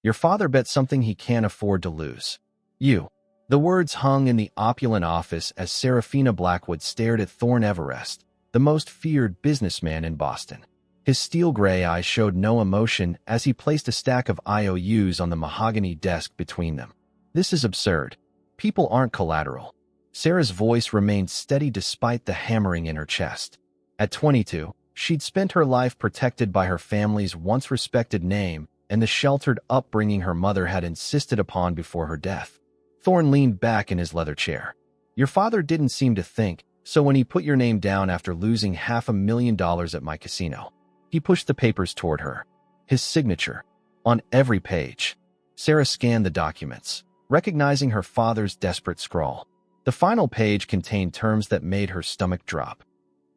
Your father bet something he can't afford to lose. You. The words hung in the opulent office as Serafina Blackwood stared at Thorne Everest, the most feared businessman in Boston. His steel gray eyes showed no emotion as he placed a stack of IOUs on the mahogany desk between them. This is absurd. People aren't collateral. Sarah's voice remained steady despite the hammering in her chest. At 22, she'd spent her life protected by her family's once respected name and the sheltered upbringing her mother had insisted upon before her death. Thorne leaned back in his leather chair. Your father didn't seem to think, so when he put your name down after losing $500,000 at my casino, he pushed the papers toward her. His signature. On every page. Sarah scanned the documents, recognizing her father's desperate scrawl. The final page contained terms that made her stomach drop.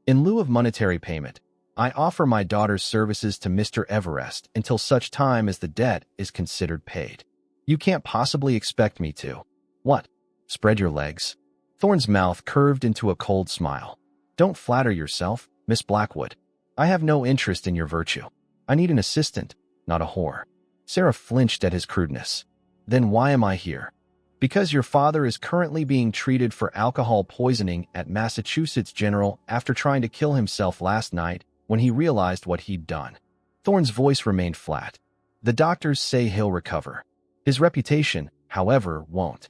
In lieu of monetary payment, I offer my daughter's services to Mr. Everest until such time as the debt is considered paid. You can't possibly expect me to. What? Spread your legs. Thorne's mouth curved into a cold smile. Don't flatter yourself, Miss Blackwood. I have no interest in your virtue. I need an assistant, not a whore. Sarah flinched at his crudeness. Then why am I here? Because your father is currently being treated for alcohol poisoning at Massachusetts General after trying to kill himself last night when he realized what he'd done. Thorne's voice remained flat. The doctors say he'll recover. His reputation, however, won't.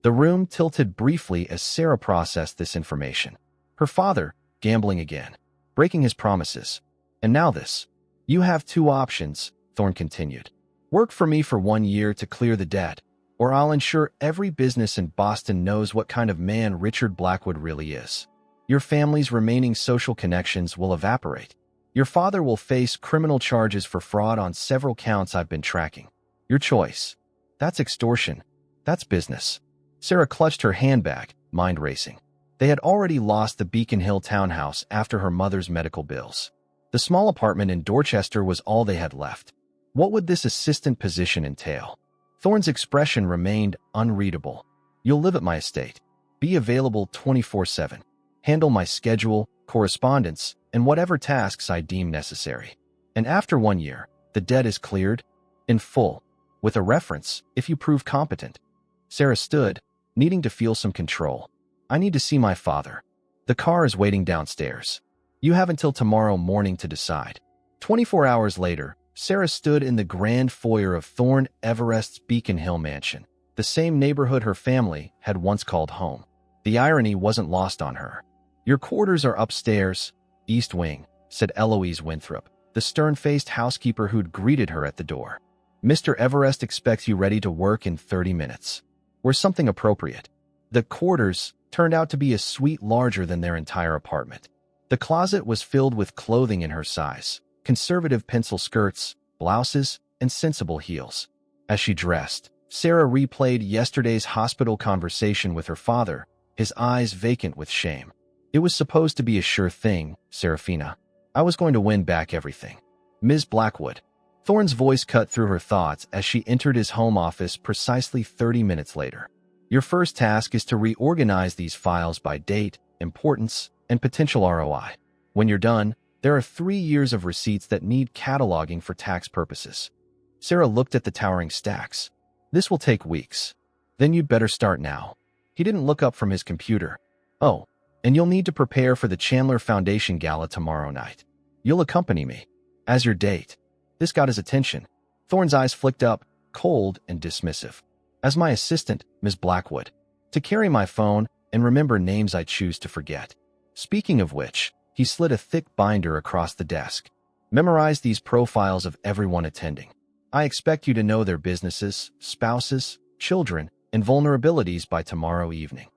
The room tilted briefly as Sarah processed this information. Her father, gambling again, breaking his promises. And now this. You have two options, Thorne continued. Work for me for 1 year to clear the debt, or I'll ensure every business in Boston knows what kind of man Richard Blackwood really is. Your family's remaining social connections will evaporate. Your father will face criminal charges for fraud on several counts I've been tracking. Your choice. That's extortion. That's business. Sarah clutched her handbag, mind racing. They had already lost the Beacon Hill townhouse after her mother's medical bills. The small apartment in Dorchester was all they had left. What would this assistant position entail? Thorne's expression remained unreadable. You'll live at my estate. Be available 24/7. Handle my schedule, correspondence, and whatever tasks I deem necessary. And after 1 year, the debt is cleared in full, with a reference if you prove competent. Sarah stood, needing to feel some control. I need to see my father. The car is waiting downstairs. You have until tomorrow morning to decide. 24 hours later, Sarah stood in the grand foyer of Thorne Everest's Beacon Hill mansion, the same neighborhood her family had once called home. The irony wasn't lost on her. Your quarters are upstairs, East Wing, said Eloise Winthrop, the stern-faced housekeeper who'd greeted her at the door. Mr. Everest expects you ready to work in 30 minutes. Or something appropriate. The quarters turned out to be a suite larger than their entire apartment. The closet was filled with clothing in her size, conservative pencil skirts, blouses, and sensible heels. As she dressed, Sarah replayed yesterday's hospital conversation with her father, his eyes vacant with shame. It was supposed to be a sure thing, Serafina. I was going to win back everything. Ms. Blackwood. Thorne's voice cut through her thoughts as she entered his home office precisely 30 minutes later. Your first task is to reorganize these files by date, importance, and potential ROI. When you're done, there are 3 years of receipts that need cataloging for tax purposes. Sarah looked at the towering stacks. This will take weeks. Then you'd better start now. He didn't look up from his computer. Oh, and you'll need to prepare for the Chandler Foundation Gala tomorrow night. You'll accompany me. As your date. This got his attention. Thorne's eyes flicked up, cold and dismissive. As my assistant, Ms. Blackwood. To carry my phone and remember names I choose to forget. Speaking of which, he slid a thick binder across the desk. Memorize these profiles of everyone attending. I expect you to know their businesses, spouses, children, and vulnerabilities by tomorrow evening.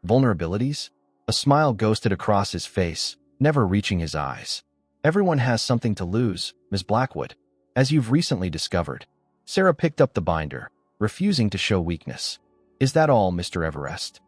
Vulnerabilities? A smile ghosted across his face, never reaching his eyes. Everyone has something to lose, Ms. Blackwood. As you've recently discovered. Sarah picked up the binder, refusing to show weakness. Is that all, Mr. Everest?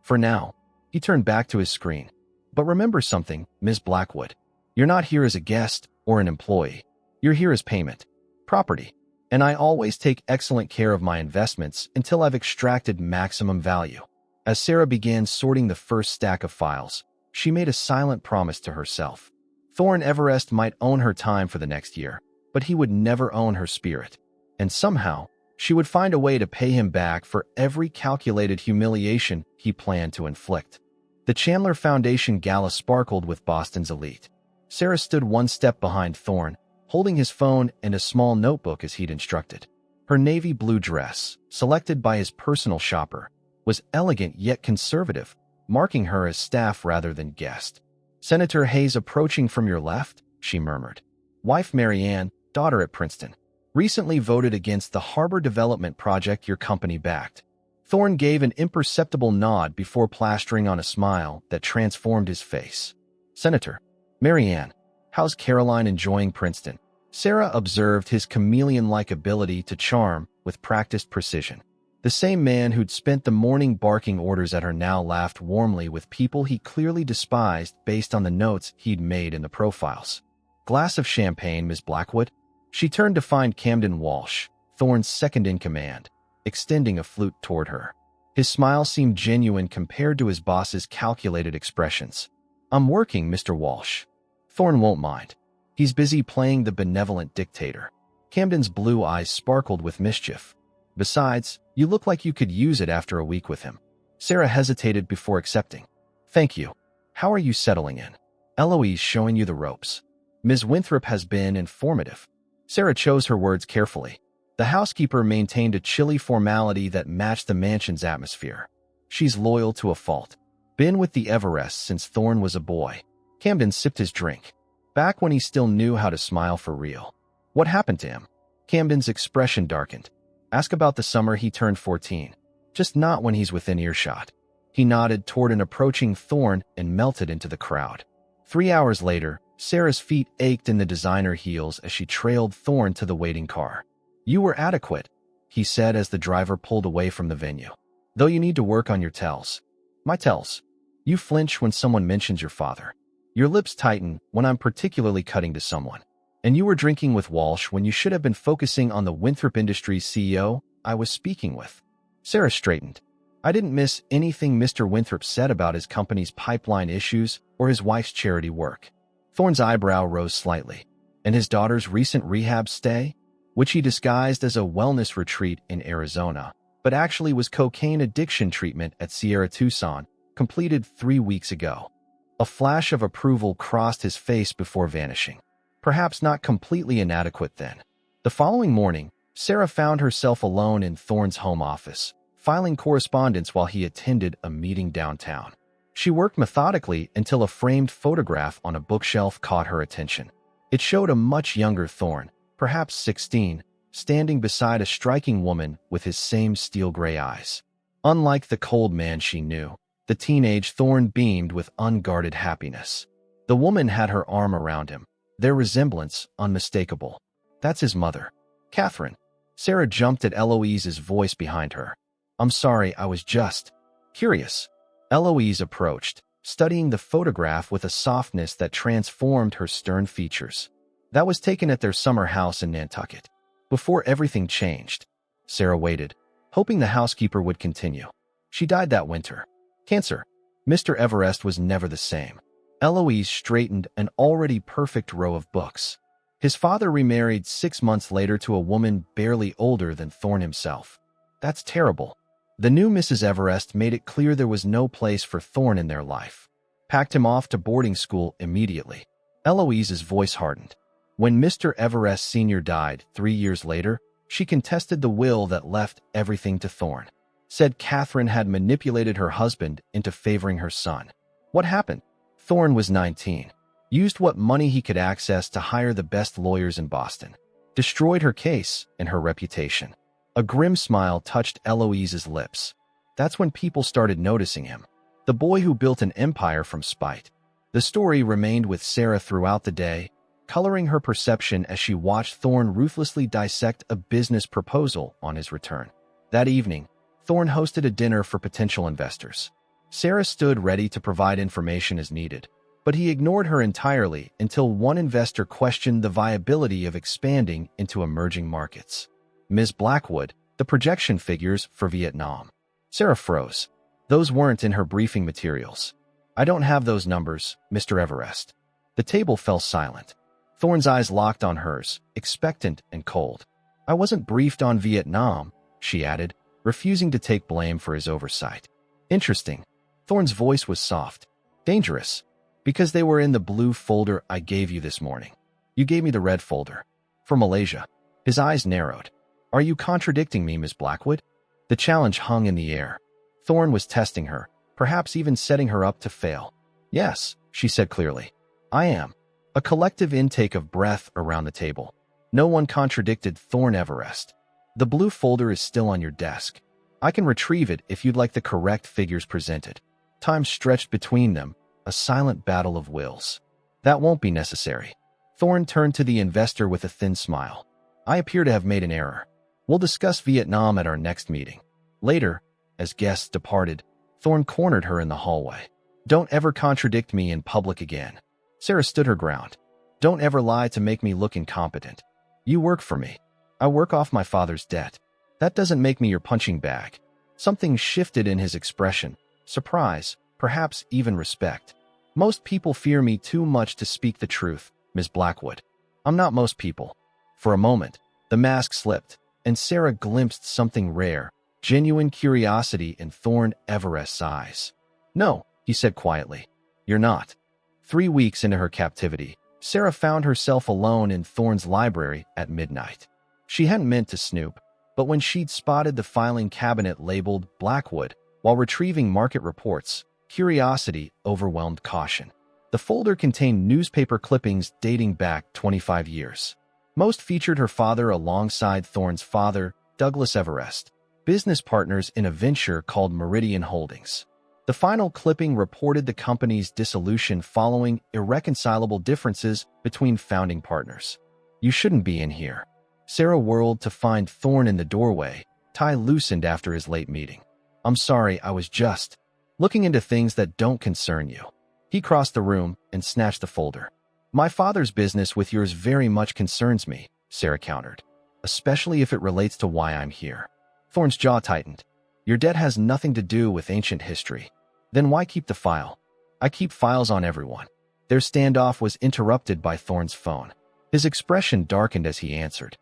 For now. He turned back to his screen. But remember something, Ms. Blackwood. You're not here as a guest or an employee. You're here as payment. Property. And I always take excellent care of my investments until I've extracted maximum value. As Sarah began sorting the first stack of files, she made a silent promise to herself. Thorne Everest might own her time for the next year, but he would never own her spirit. And somehow, She would find a way to pay him back for every calculated humiliation he planned to inflict. The Chandler Foundation gala sparkled with Boston's elite. Sarah stood one step behind Thorne, holding his phone and a small notebook as he'd instructed. Her navy blue dress, selected by his personal shopper, was elegant yet conservative, marking her as staff rather than guest. "Senator Hayes approaching from your left," she murmured. "Wife Mary Ann, daughter at Princeton. Recently voted against the harbor development project your company backed." Thorne gave an imperceptible nod before plastering on a smile that transformed his face. "Senator, Mary Ann, how's Caroline enjoying Princeton?" Sarah observed his chameleon-like ability to charm with practiced precision. The same man who'd spent the morning barking orders at her now laughed warmly with people he clearly despised based on the notes he'd made in the profiles. "Glass of champagne, Miss Blackwood?" She turned to find Camden Walsh, Thorne's second-in-command, extending a flute toward her. His smile seemed genuine compared to his boss's calculated expressions. "I'm working, Mr. Walsh." "Thorne won't mind. He's busy playing the benevolent dictator." Camden's blue eyes sparkled with mischief. "Besides, you look like you could use it after a week with him." Sarah hesitated before accepting. "Thank you. How are you settling in?" "Eloise showing you the ropes." "Ms. Winthrop has been informative." Sarah chose her words carefully. The housekeeper maintained a chilly formality that matched the mansion's atmosphere. "She's loyal to a fault. Been with the Everests since Thorne was a boy." Camden sipped his drink. Back when he still knew how to smile for real. "What happened to him?" Camden's expression darkened. "Ask about the summer he turned 14. Just not when he's within earshot." He nodded toward an approaching Thorne and melted into the crowd. 3 hours later, Sarah's feet ached in the designer heels as she trailed Thorne to the waiting car. "You were adequate," he said as the driver pulled away from the venue. "Though you need to work on your tells." "My tells?" "You flinch when someone mentions your father. Your lips tighten when I'm particularly cutting to someone. And you were drinking with Walsh when you should have been focusing on the Winthrop Industries CEO I was speaking with." Sarah straightened. "I didn't miss anything Mr. Winthrop said about his company's pipeline issues or his wife's charity work." Thorne's eyebrow rose slightly. "And his daughter's recent rehab stay?" Which he disguised as a wellness retreat in Arizona, but actually was cocaine addiction treatment at Sierra Tucson, completed 3 weeks ago. A flash of approval crossed his face before vanishing. Perhaps not completely inadequate then. The following morning, Sarah found herself alone in Thorne's home office, filing correspondence while he attended a meeting downtown. She worked methodically until a framed photograph on a bookshelf caught her attention. It showed a much younger Thorne, perhaps 16, standing beside a striking woman with his same steel-gray eyes. Unlike the cold man she knew, the teenage Thorne beamed with unguarded happiness. The woman had her arm around him, their resemblance unmistakable. "That's his mother, Catherine." Sarah jumped at Eloise's voice behind her. "I'm sorry, I was just curious." Eloise approached, studying the photograph with a softness that transformed her stern features. "That was taken at their summer house in Nantucket. Before everything changed." Sarah waited, hoping the housekeeper would continue. "She died that winter. Cancer." Mr. Everest was never the same. Eloise straightened an already perfect row of books. His father remarried 6 months later to a woman barely older than Thorne himself. "That's terrible." The new Mrs. Everest made it clear there was no place for Thorne in their life. Packed him off to boarding school immediately. Eloise's voice hardened. When Mr. Everest Sr. died 3 years later, she contested the will that left everything to Thorne. Said Catherine had manipulated her husband into favoring her son. What happened? Thorne was 19. Used what money he could access to hire the best lawyers in Boston. Destroyed her case and her reputation. A grim smile touched Eloise's lips. That's when people started noticing him. The boy who built an empire from spite. The story remained with Sarah throughout the day, coloring her perception as she watched Thorne ruthlessly dissect a business proposal on his return. That evening, Thorne hosted a dinner for potential investors. Sarah stood ready to provide information as needed, but he ignored her entirely until one investor questioned the viability of expanding into emerging markets. "Ms. Blackwood, the projection figures for Vietnam." Sarah froze. Those weren't in her briefing materials. "I don't have those numbers, Mr. Everest." The table fell silent. Thorne's eyes locked on hers, expectant and cold. I wasn't briefed on Vietnam, she added, refusing to take blame for his oversight. Interesting. Thorne's voice was soft. Dangerous. Because they were in the blue folder I gave you this morning. You gave me the red folder. For Malaysia. His eyes narrowed. Are you contradicting me, Miss Blackwood? The challenge hung in the air. Thorne was testing her, perhaps even setting her up to fail. Yes, she said clearly. I am. A collective intake of breath around the table. No one contradicted Thorne Everest. The blue folder is still on your desk. I can retrieve it if you'd like the correct figures presented. Time stretched between them, a silent battle of wills. That won't be necessary. Thorne turned to the investor with a thin smile. I appear to have made an error. We'll discuss Vietnam at our next meeting. Later, as guests departed, Thorne cornered her in the hallway. Don't ever contradict me in public again. Sarah stood her ground. Don't ever lie to make me look incompetent. You work for me. I work off my father's debt. That doesn't make me your punching bag. Something shifted in his expression. Surprise, perhaps even respect. Most people fear me too much to speak the truth, Miss Blackwood. I'm not most people. For a moment, the mask slipped, and Sarah glimpsed something rare, genuine curiosity in Thorne Everest's eyes. No, he said quietly. You're not. 3 weeks into her captivity, Sarah found herself alone in Thorne's library at midnight. She hadn't meant to snoop, but when she'd spotted the filing cabinet labeled Blackwood while retrieving market reports, curiosity overwhelmed caution. The folder contained newspaper clippings dating back 25 years. Most featured her father alongside Thorne's father, Douglas Everest, business partners in a venture called Meridian Holdings. The final clipping reported the company's dissolution following irreconcilable differences between founding partners. You shouldn't be in here. Sarah whirled to find Thorne in the doorway, tie loosened after his late meeting. I'm sorry, I was just looking into things that don't concern you. He crossed the room and snatched the folder. My father's business with yours very much concerns me, Sarah countered, especially if it relates to why I'm here. Thorne's jaw tightened. Your debt has nothing to do with ancient history. Then why keep the file? I keep files on everyone. Their standoff was interrupted by Thorne's phone. His expression darkened as he answered.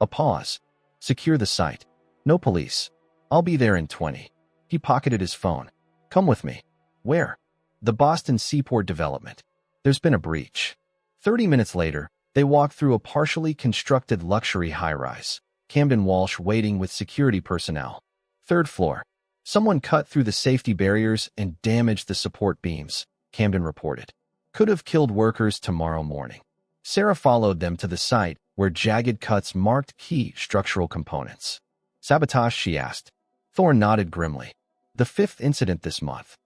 A pause. Secure the site. No police. I'll be there in 20. He pocketed his phone. Come with me. Where? The Boston Seaport development. There's been a breach. 30 minutes later, they walked through a partially constructed luxury high-rise. Camden Walsh waiting with security personnel. 3rd floor. Someone cut through the safety barriers and damaged the support beams, Camden reported. Could have killed workers tomorrow morning. Sarah followed them to the site where jagged cuts marked key structural components. Sabotage, she asked. Thorne nodded grimly. The 5th incident this month.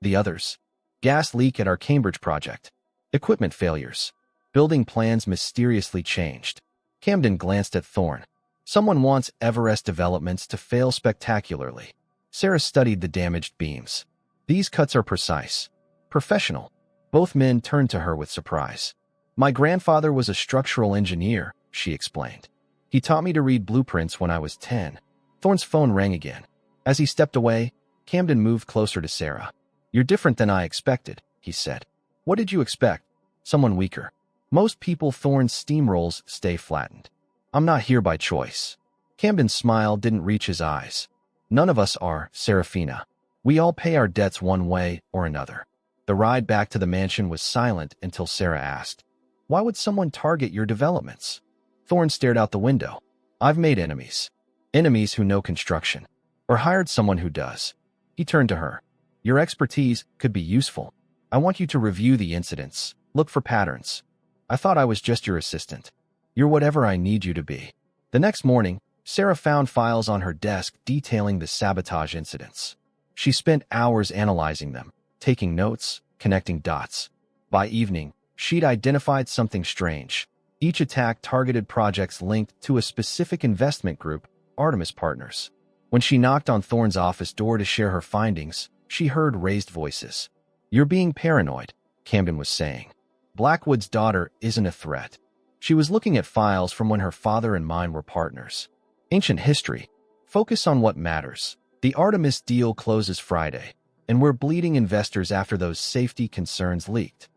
The others. Gas leak at our Cambridge project. Equipment failures. Building plans mysteriously changed. Camden glanced at Thorne. Someone wants Everest developments to fail spectacularly. Sarah studied the damaged beams. These cuts are precise. Professional. Both men turned to her with surprise. My grandfather was a structural engineer, she explained. He taught me to read blueprints when I was 10. Thorne's phone rang again. As he stepped away, Camden moved closer to Sarah. You're different than I expected, he said. What did you expect? Someone weaker. Most people Thorne's steamrolls stay flattened. I'm not here by choice. Camden's smile didn't reach his eyes. None of us are, Serafina. We all pay our debts one way or another. The ride back to the mansion was silent until Sarah asked, Why would someone target your developments? Thorne stared out the window. I've made enemies. Enemies who know construction. Or hired someone who does. He turned to her. Your expertise could be useful. I want you to review the incidents. Look for patterns. I thought I was just your assistant. You're whatever I need you to be. The next morning, Sarah found files on her desk detailing the sabotage incidents. She spent hours analyzing them, taking notes, connecting dots. By evening, she'd identified something strange. Each attack targeted projects linked to a specific investment group, Artemis Partners. When she knocked on Thorne's office door to share her findings, she heard raised voices. You're being paranoid, Camden was saying. Blackwood's daughter isn't a threat. She was looking at files from when her father and mine were partners. Ancient history. Focus on what matters. The Artemis deal closes Friday, and we're bleeding investors after those safety concerns leaked.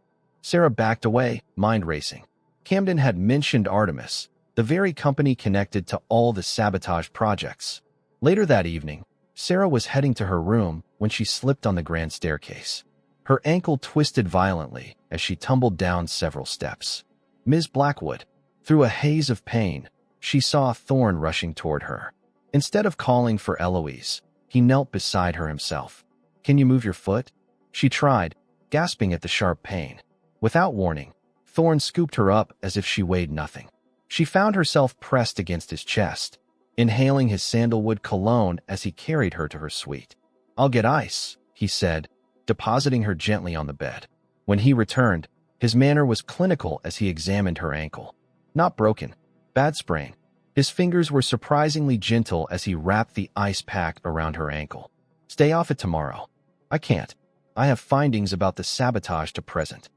Sarah backed away, mind racing. Camden had mentioned Artemis. the very company connected to all the sabotage projects. Later that evening, Sarah was heading to her room when she slipped on the grand staircase. Her ankle twisted violently as she tumbled down several steps. Ms. Blackwood, through a haze of pain, she saw Thorne rushing toward her. Instead of calling for Eloise, he knelt beside her himself. "Can you move your foot?" She tried, gasping at the sharp pain. Without warning, Thorne scooped her up as if she weighed nothing. She found herself pressed against his chest, inhaling his sandalwood cologne as he carried her to her suite. "I'll get ice," he said, depositing her gently on the bed. When he returned, his manner was clinical as he examined her ankle. Not broken. Bad sprain. His fingers were surprisingly gentle as he wrapped the ice pack around her ankle. "Stay off it tomorrow." "I can't. I have findings about the sabotage to present."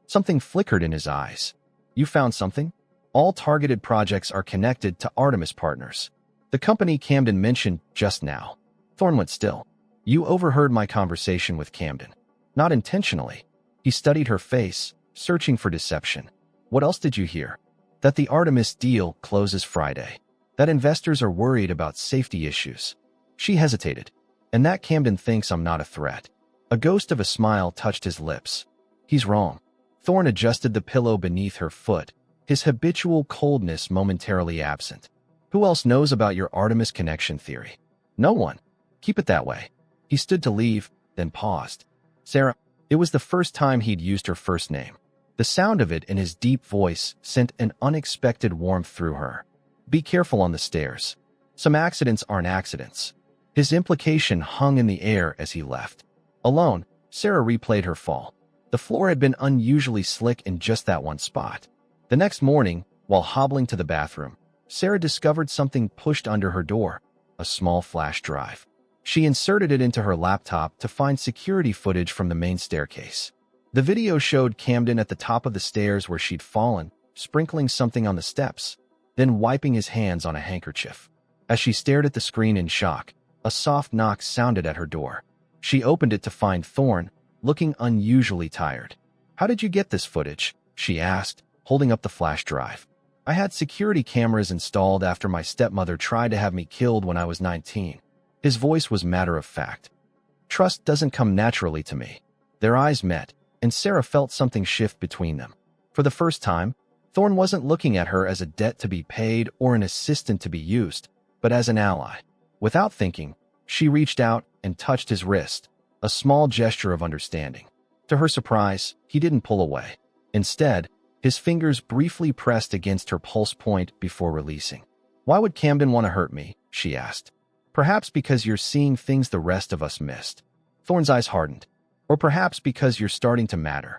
Something flickered in his eyes. "You found something?" "All targeted projects are connected to Artemis Partners. The company Camden mentioned just now." Thorne went still. "You overheard my conversation with Camden." "Not intentionally." He studied her face, searching for deception. "What else did you hear?" "That the Artemis deal closes Friday. That investors are worried about safety issues." She hesitated. "And that Camden thinks I'm not a threat." A ghost of a smile touched his lips. "He's wrong." Thorne adjusted the pillow beneath her foot, his habitual coldness momentarily absent. "Who else knows about your Artemis connection theory?" "No one." "Keep it that way." He stood to leave, then paused. "Sarah." It was the first time he'd used her first name. The sound of it in his deep voice sent an unexpected warmth through her. "Be careful on the stairs. Some accidents aren't accidents." His implication hung in the air as he left. Alone, Sarah replayed her fall. The floor had been unusually slick in just that one spot. The next morning, while hobbling to the bathroom, Sarah discovered something pushed under her door, a small flash drive. She inserted it into her laptop to find security footage from the main staircase. The video showed Camden at the top of the stairs where she'd fallen, sprinkling something on the steps, then wiping his hands on a handkerchief. As she stared at the screen in shock, a soft knock sounded at her door. She opened it to find Thorne, looking unusually tired. "How did you get this footage?" she asked, holding up the flash drive. "I had security cameras installed after my stepmother tried to have me killed when I was 19. His voice was matter-of-fact. "Trust doesn't come naturally to me." Their eyes met, and Sarah felt something shift between them. For the first time, Thorne wasn't looking at her as a debt to be paid or an assistant to be used, but as an ally. Without thinking, she reached out and touched his wrist, a small gesture of understanding. To her surprise, he didn't pull away. Instead, his fingers briefly pressed against her pulse point before releasing. "Why would Camden want to hurt me?" she asked. "Perhaps because you're seeing things the rest of us missed." Thorne's eyes hardened. "Or perhaps because you're starting to matter.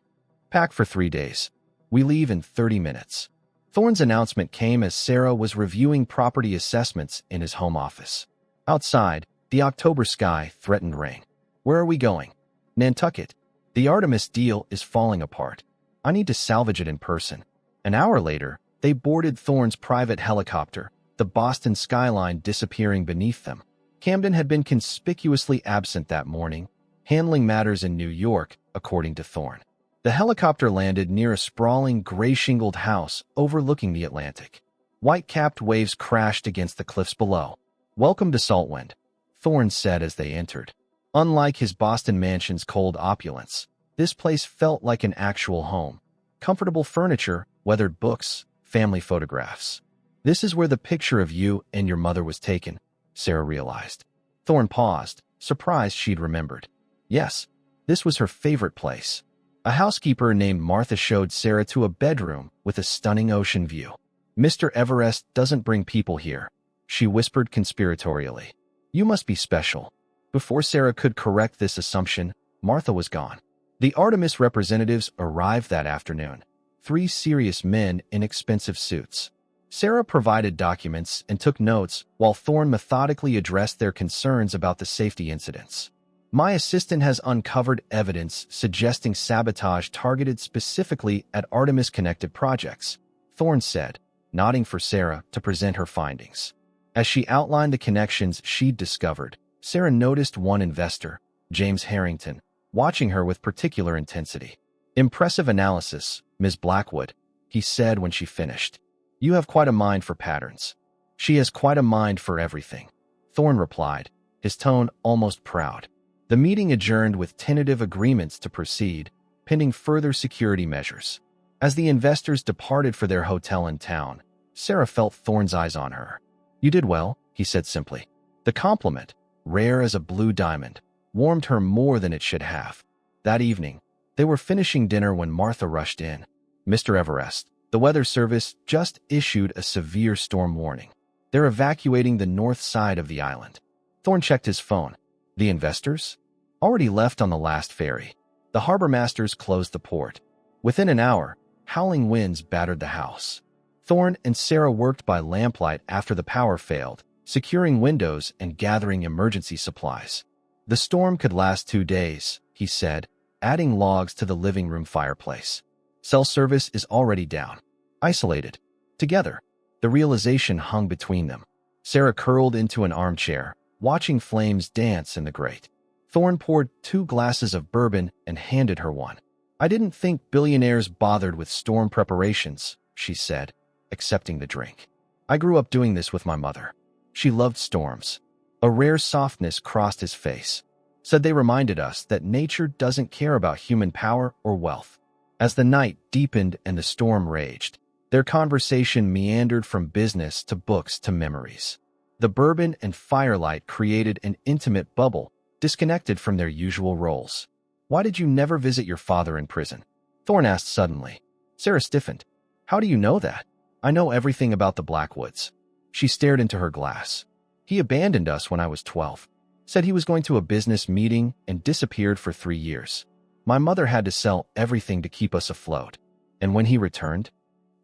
Pack for 3 days. We leave in 30 minutes. Thorne's announcement came as Sarah was reviewing property assessments in his home office. Outside, the October sky threatened rain. "Where are we going?" "Nantucket. The Artemis deal is falling apart. I need to salvage it in person." An hour later, they boarded Thorne's private helicopter, the Boston skyline disappearing beneath them. Camden had been conspicuously absent that morning, handling matters in New York, according to Thorne. The helicopter landed near a sprawling gray-shingled house overlooking the Atlantic. White-capped waves crashed against the cliffs below. "Welcome to Saltwind," Thorne said as they entered. Unlike his Boston mansion's cold opulence, this place felt like an actual home. Comfortable furniture, weathered books, family photographs. "This is where the picture of you and your mother was taken," Sarah realized. Thorne paused, surprised she'd remembered. Yes, this was her favorite place. A housekeeper named Martha showed Sarah to a bedroom with a stunning ocean view. "Mr. Everest doesn't bring people here," she whispered conspiratorially. "You must be special." Before Sarah could correct this assumption, Martha was gone. The Artemis representatives arrived that afternoon, 3 serious men in expensive suits. Sarah provided documents and took notes while Thorne methodically addressed their concerns about the safety incidents. "My assistant has uncovered evidence suggesting sabotage targeted specifically at Artemis-connected projects," Thorne said, nodding for Sarah to present her findings. As she outlined the connections she'd discovered, Sarah noticed one investor, James Harrington, watching her with particular intensity. "Impressive analysis, Ms. Blackwood," he said when she finished. You have quite a mind for patterns. She has quite a mind for everything, Thorne replied, his tone almost proud. The meeting adjourned with tentative agreements to proceed, pending further security measures. As the investors departed for their hotel in town, Sarah felt Thorne's eyes on her. You did well, he said simply. The compliment, rare as a blue diamond, warmed her more than it should have. That evening, they were finishing dinner when Martha rushed in. Mr. Everest, the weather service just issued a severe storm warning. They're evacuating the north side of the island. Thorne checked his phone. The investors? Already left on the last ferry. The harbor masters closed the port. Within an hour, howling winds battered the house. Thorne and Sarah worked by lamplight after the power failed, securing windows and gathering emergency supplies. The storm could last 2 days, he said, adding logs to the living room fireplace. Cell service is already down. Isolated. Together. The realization hung between them. Sarah curled into an armchair, watching flames dance in the grate. Thorne poured 2 glasses of bourbon and handed her one. I didn't think billionaires bothered with storm preparations, she said, accepting the drink. I grew up doing this with my mother. She loved storms. A rare softness crossed his face. Said they reminded us that nature doesn't care about human power or wealth. As the night deepened and the storm raged, their conversation meandered from business to books to memories. The bourbon and firelight created an intimate bubble, disconnected from their usual roles. Why did you never visit your father in prison? Thorne asked suddenly. Sarah stiffened. How do you know that? I know everything about the Blackwoods. She stared into her glass. He abandoned us when I was 12. Said he was going to a business meeting and disappeared for 3 years. My mother had to sell everything to keep us afloat. And when he returned,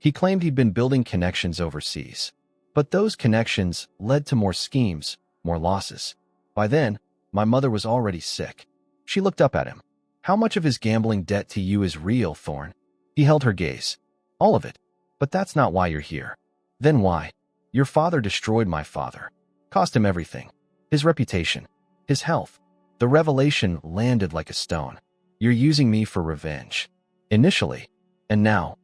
he claimed he'd been building connections overseas. But those connections led to more schemes, more losses. By then, my mother was already sick. She looked up at him. How much of his gambling debt to you is real, Thorne? He held her gaze. All of it. But that's not why you're here. Then why? Your father destroyed my father. Cost him everything. His reputation. His health. The revelation landed like a stone. You're using me for revenge. Initially. And now.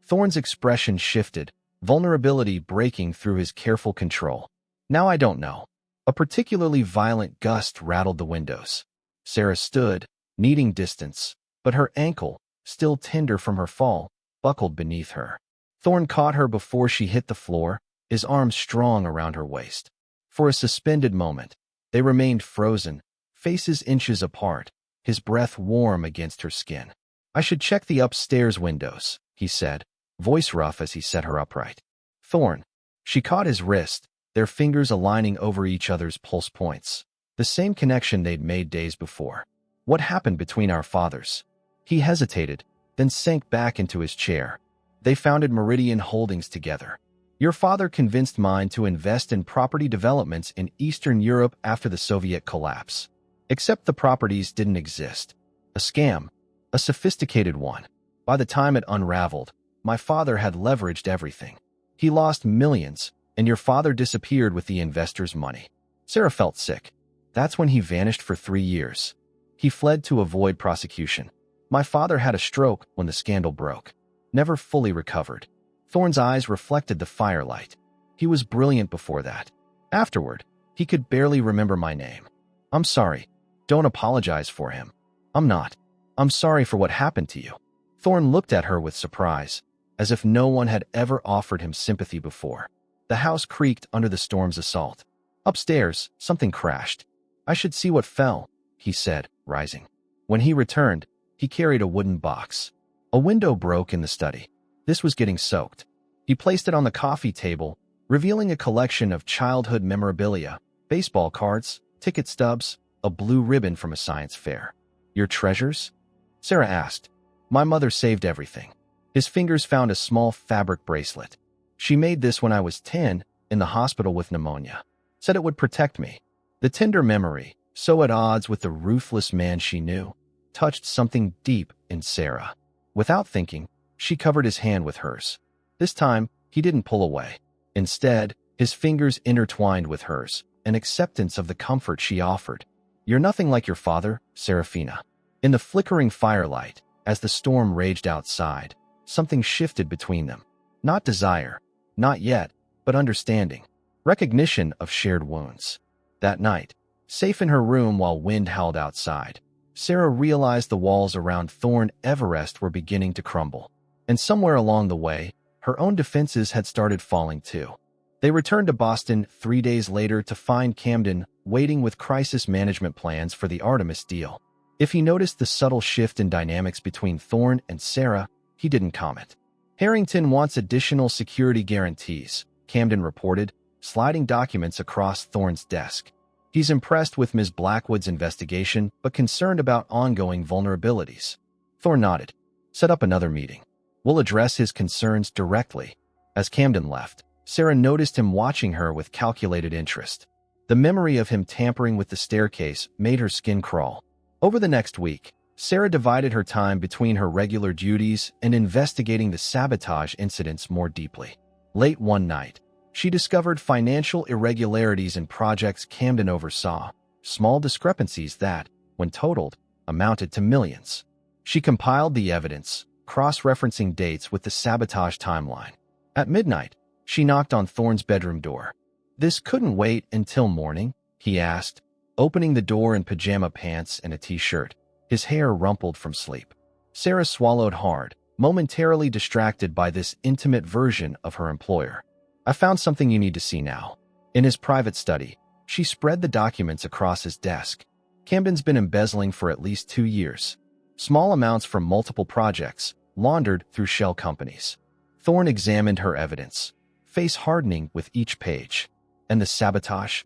Thorne's expression shifted, vulnerability breaking through his careful control. Now I don't know. A particularly violent gust rattled the windows. Sarah stood, needing distance, but her ankle, still tender from her fall, buckled beneath her. Thorne caught her before she hit the floor, his arms strong around her waist. For a suspended moment, they remained frozen, faces inches apart, his breath warm against her skin. I should check the upstairs windows, he said, voice rough as he set her upright. Thorne. She caught his wrist, their fingers aligning over each other's pulse points. The same connection they'd made days before. What happened between our fathers? He hesitated, then sank back into his chair. They founded Meridian Holdings together. Your father convinced mine to invest in property developments in Eastern Europe after the Soviet collapse. Except the properties didn't exist. A scam. A sophisticated one. By the time it unraveled, my father had leveraged everything. He lost millions, and your father disappeared with the investors' money. Sarah felt sick. That's when he vanished for 3 years. He fled to avoid prosecution. My father had a stroke when the scandal broke. Never fully recovered. Thorne's eyes reflected the firelight. He was brilliant before that. Afterward, he could barely remember my name. I'm sorry. Don't apologize for him. I'm not. I'm sorry for what happened to you. Thorne looked at her with surprise, as if no one had ever offered him sympathy before. The house creaked under the storm's assault. Upstairs, something crashed. I should see what fell, he said, rising. When he returned, he carried a wooden box. A window broke in the study. This was getting soaked. He placed it on the coffee table, revealing a collection of childhood memorabilia, baseball cards, ticket stubs, a blue ribbon from a science fair. Your treasures? Sarah asked. My mother saved everything. His fingers found a small fabric bracelet. She made this when I was 10, in the hospital with pneumonia. Said it would protect me. The tender memory, so at odds with the ruthless man she knew, touched something deep in Sarah. Without thinking, she covered his hand with hers. This time, he didn't pull away. Instead, his fingers intertwined with hers, an acceptance of the comfort she offered. You're nothing like your father, Serafina. In the flickering firelight, as the storm raged outside, something shifted between them. Not desire, Not yet, but understanding. Recognition of shared wounds. That night, safe in her room while wind howled outside, Sarah realized the walls around Thorne Everest were beginning to crumble. And somewhere along the way, her own defenses had started falling too. They returned to Boston 3 days later to find Camden waiting with crisis management plans for the Artemis deal. If he noticed the subtle shift in dynamics between Thorne and Sarah, he didn't comment. Harrington wants additional security guarantees, Camden reported, sliding documents across Thorne's desk. He's impressed with Ms. Blackwood's investigation, but concerned about ongoing vulnerabilities. Thorne nodded. Set up another meeting. We'll address his concerns directly. As Camden left, Sarah noticed him watching her with calculated interest. The memory of him tampering with the staircase made her skin crawl. Over the next week, Sarah divided her time between her regular duties and investigating the sabotage incidents more deeply. Late one night, she discovered financial irregularities in projects Camden oversaw, small discrepancies that, when totaled, amounted to millions. She compiled the evidence, cross-referencing dates with the sabotage timeline. At midnight, she knocked on Thorne's bedroom door. "This couldn't wait until morning?" he asked, opening the door in pajama pants and a t-shirt, his hair rumpled from sleep. Sarah swallowed hard, momentarily distracted by this intimate version of her employer. "I found something you need to see now." In his private study, she spread the documents across his desk. Camden's been embezzling for at least 2 years. Small amounts from multiple projects, laundered through shell companies. Thorne examined her evidence, face hardening with each page. And the sabotage?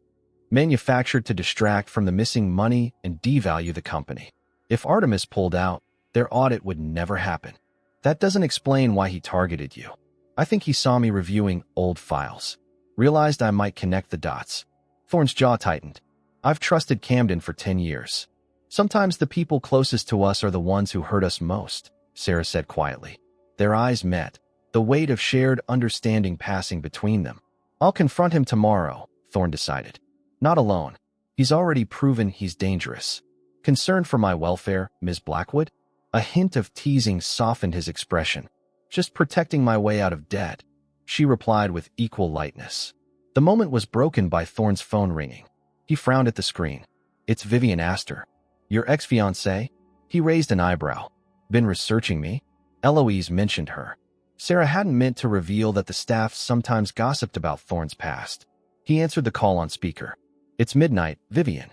Manufactured to distract from the missing money and devalue the company. If Artemis pulled out, their audit would never happen. "That doesn't explain why he targeted you." "I think he saw me reviewing old files. Realized I might connect the dots." Thorne's jaw tightened. "I've trusted Camden for 10 years. Sometimes the people closest to us are the ones who hurt us most," Sarah said quietly. Their eyes met, the weight of shared understanding passing between them. "I'll confront him tomorrow," Thorne decided. "Not alone. He's already proven he's dangerous." "Concerned for my welfare, Ms. Blackwood?" A hint of teasing softened his expression. "Just protecting my way out of debt," she replied with equal lightness. The moment was broken by Thorne's phone ringing. He frowned at the screen. "It's Vivian Astor." "Your ex-fiancée?" He raised an eyebrow. "Been researching me?" Eloise mentioned her. Sarah hadn't meant to reveal that the staff sometimes gossiped about Thorne's past. He answered the call on speaker. "It's midnight, Vivian.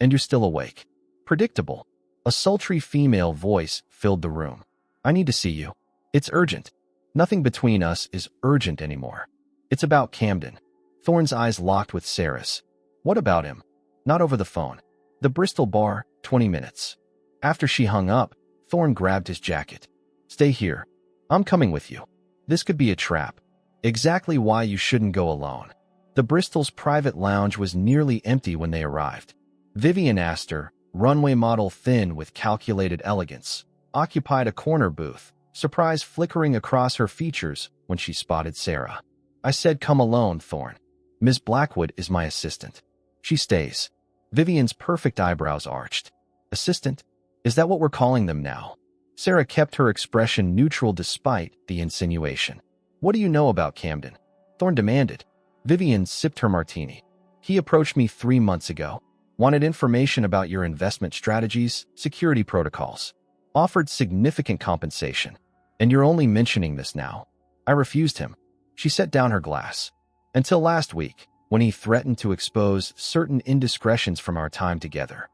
And you're still awake." Predictable. A sultry female voice filled the room. "I need to see you. It's urgent." "Nothing between us is urgent anymore. It's about Camden." Thorne's eyes locked with Sarah's. "What about him?" "Not over the phone. The Bristol bar, 20 minutes. After she hung up, Thorne grabbed his jacket. "Stay here. I'm coming with you. This could be a trap." Exactly why you shouldn't go alone. The Bristol's private lounge was nearly empty when they arrived. Vivian Astor, runway model thin with calculated elegance, occupied a corner booth, surprise flickering across her features when she spotted Sarah. "I said come alone, Thorne. Ms. Blackwood is my assistant. She stays." Vivian's perfect eyebrows arched. "Assistant? Is that what we're calling them now?" Sarah kept her expression neutral despite the insinuation. "What do you know about Camden?" Thorne demanded. Vivian sipped her martini. "He approached me 3 months ago. Wanted information about your investment strategies, security protocols. Offered significant compensation. And you're only mentioning this now." "I refused him." She set down her glass. "Until last week, when he threatened to expose certain indiscretions from our time together."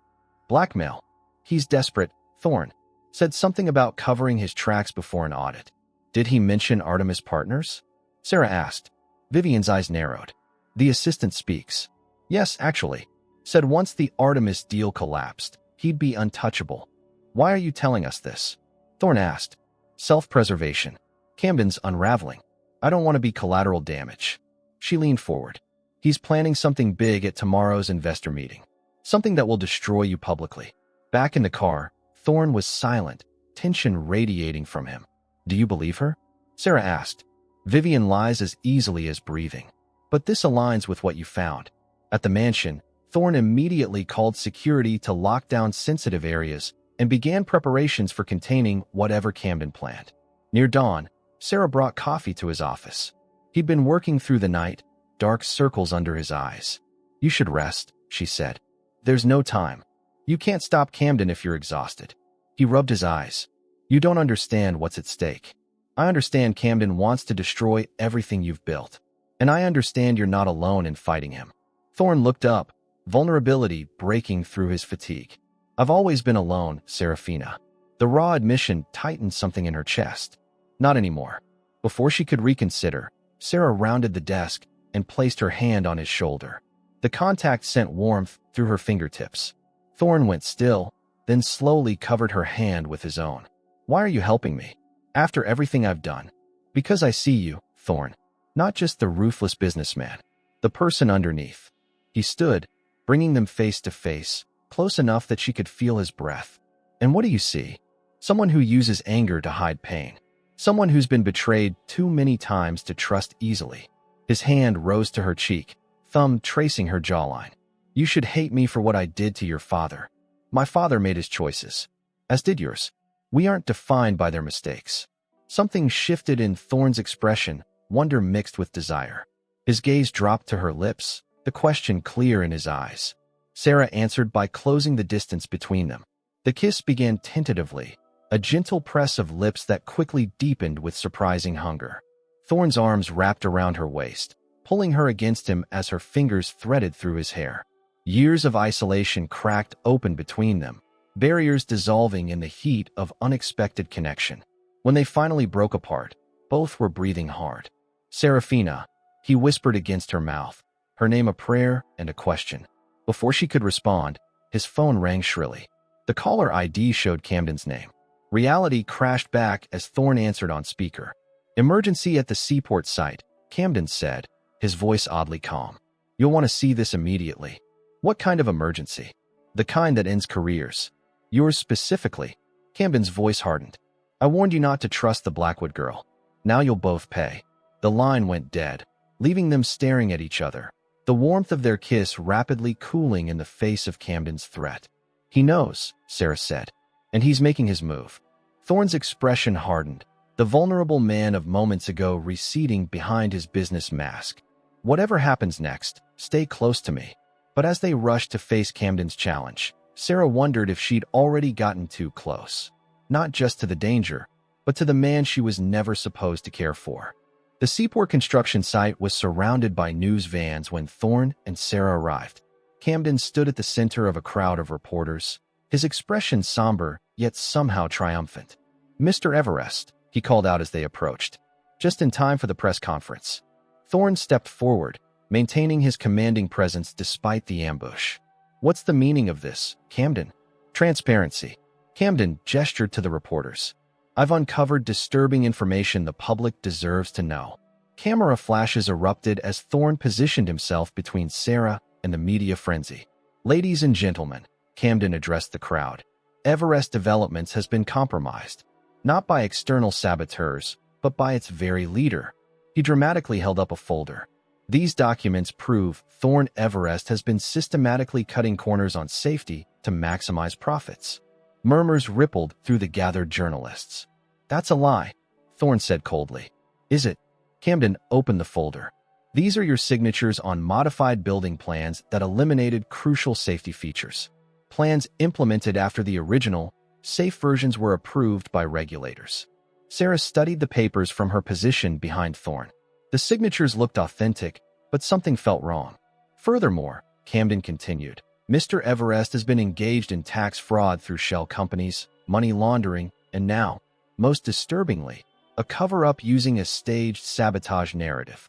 "Blackmail. He's desperate," Thorne said something about covering his tracks before an audit. "Did he mention Artemis Partners?" Sarah asked. Vivian's eyes narrowed. "The assistant speaks." "Yes, actually. Said once the Artemis deal collapsed, he'd be untouchable." "Why are you telling us this?" Thorne asked. "Self-preservation. Camden's unraveling. I don't want to be collateral damage." She leaned forward. "He's planning something big at tomorrow's investor meeting. Something that will destroy you publicly." Back in the car, Thorne was silent, tension radiating from him. "Do you believe her?" Sarah asked. "Vivian lies as easily as breathing. But this aligns with what you found." At the mansion, Thorne immediately called security to lock down sensitive areas and began preparations for containing whatever Camden planned. Near dawn, Sarah brought coffee to his office. He'd been working through the night, dark circles under his eyes. "You should rest," she said. "There's no time. You can't stop Camden if you're exhausted." He rubbed his eyes. "You don't understand what's at stake. I understand Camden wants to destroy everything you've built. And I understand you're not alone in fighting him." Thorne looked up, vulnerability breaking through his fatigue. "I've always been alone, Serafina." The raw admission tightened something in her chest. Not anymore. Before she could reconsider, Sarah rounded the desk and placed her hand on his shoulder. The contact sent warmth through her fingertips. Thorne went still, then slowly covered her hand with his own. "Why are you helping me? After everything I've done?" "Because I see you, Thorne. Not just the ruthless businessman. The person underneath." He stood, bringing them face to face, close enough that she could feel his breath. "And what do you see? Someone who uses anger to hide pain. Someone who's been betrayed too many times to trust easily." His hand rose to her cheek, thumb tracing her jawline. "You should hate me for what I did to your father. My father made his choices, as did yours. We aren't defined by their mistakes." Something shifted in Thorne's expression, wonder mixed with desire. His gaze dropped to her lips, the question clear in his eyes. Sarah answered by closing the distance between them. The kiss began tentatively, a gentle press of lips that quickly deepened with surprising hunger. Thorne's arms wrapped around her waist, pulling her against him as her fingers threaded through his hair. Years of isolation cracked open between them, barriers dissolving in the heat of unexpected connection. When they finally broke apart, both were breathing hard. "Serafina," he whispered against her mouth, her name a prayer and a question. Before she could respond, his phone rang shrilly. The caller ID showed Camden's name. Reality crashed back as Thorne answered on speaker. "Emergency at the seaport site," Camden said, his voice oddly calm. "You'll want to see this immediately." "What kind of emergency?" "The kind that ends careers." "Yours specifically." Camden's voice hardened. "I warned you not to trust the Blackwood girl. Now you'll both pay." The line went dead, leaving them staring at each other, the warmth of their kiss rapidly cooling in the face of Camden's threat. "He knows," Sarah said, "and he's making his move." Thorne's expression hardened, the vulnerable man of moments ago receding behind his business mask. "Whatever happens next, stay close to me." But as they rushed to face Camden's challenge, Sarah wondered if she'd already gotten too close. Not just to the danger, but to the man she was never supposed to care for. The seaport construction site was surrounded by news vans when Thorne and Sarah arrived. Camden stood at the center of a crowd of reporters, his expression somber, yet somehow triumphant. "Mr. Everest," he called out as they approached, just in time for the press conference. Thorne stepped forward, maintaining his commanding presence despite the ambush. "What's the meaning of this, Camden?" "Transparency." Camden gestured to the reporters. "I've uncovered disturbing information the public deserves to know." Camera flashes erupted as Thorne positioned himself between Sarah and the media frenzy. "Ladies and gentlemen," Camden addressed the crowd, "Everest Developments has been compromised, not by external saboteurs, but by its very leader." He dramatically held up a folder. "These documents prove Thorne Everest has been systematically cutting corners on safety to maximize profits." Murmurs rippled through the gathered journalists. "That's a lie," Thorne said coldly. "Is it?" Camden opened the folder. "These are your signatures on modified building plans that eliminated crucial safety features. Plans implemented after the original, safe versions were approved by regulators." Sarah studied the papers from her position behind Thorne. The signatures looked authentic, but something felt wrong. "Furthermore," Camden continued, "Mr. Everest has been engaged in tax fraud through shell companies, money laundering, and now, most disturbingly, a cover-up using a staged sabotage narrative."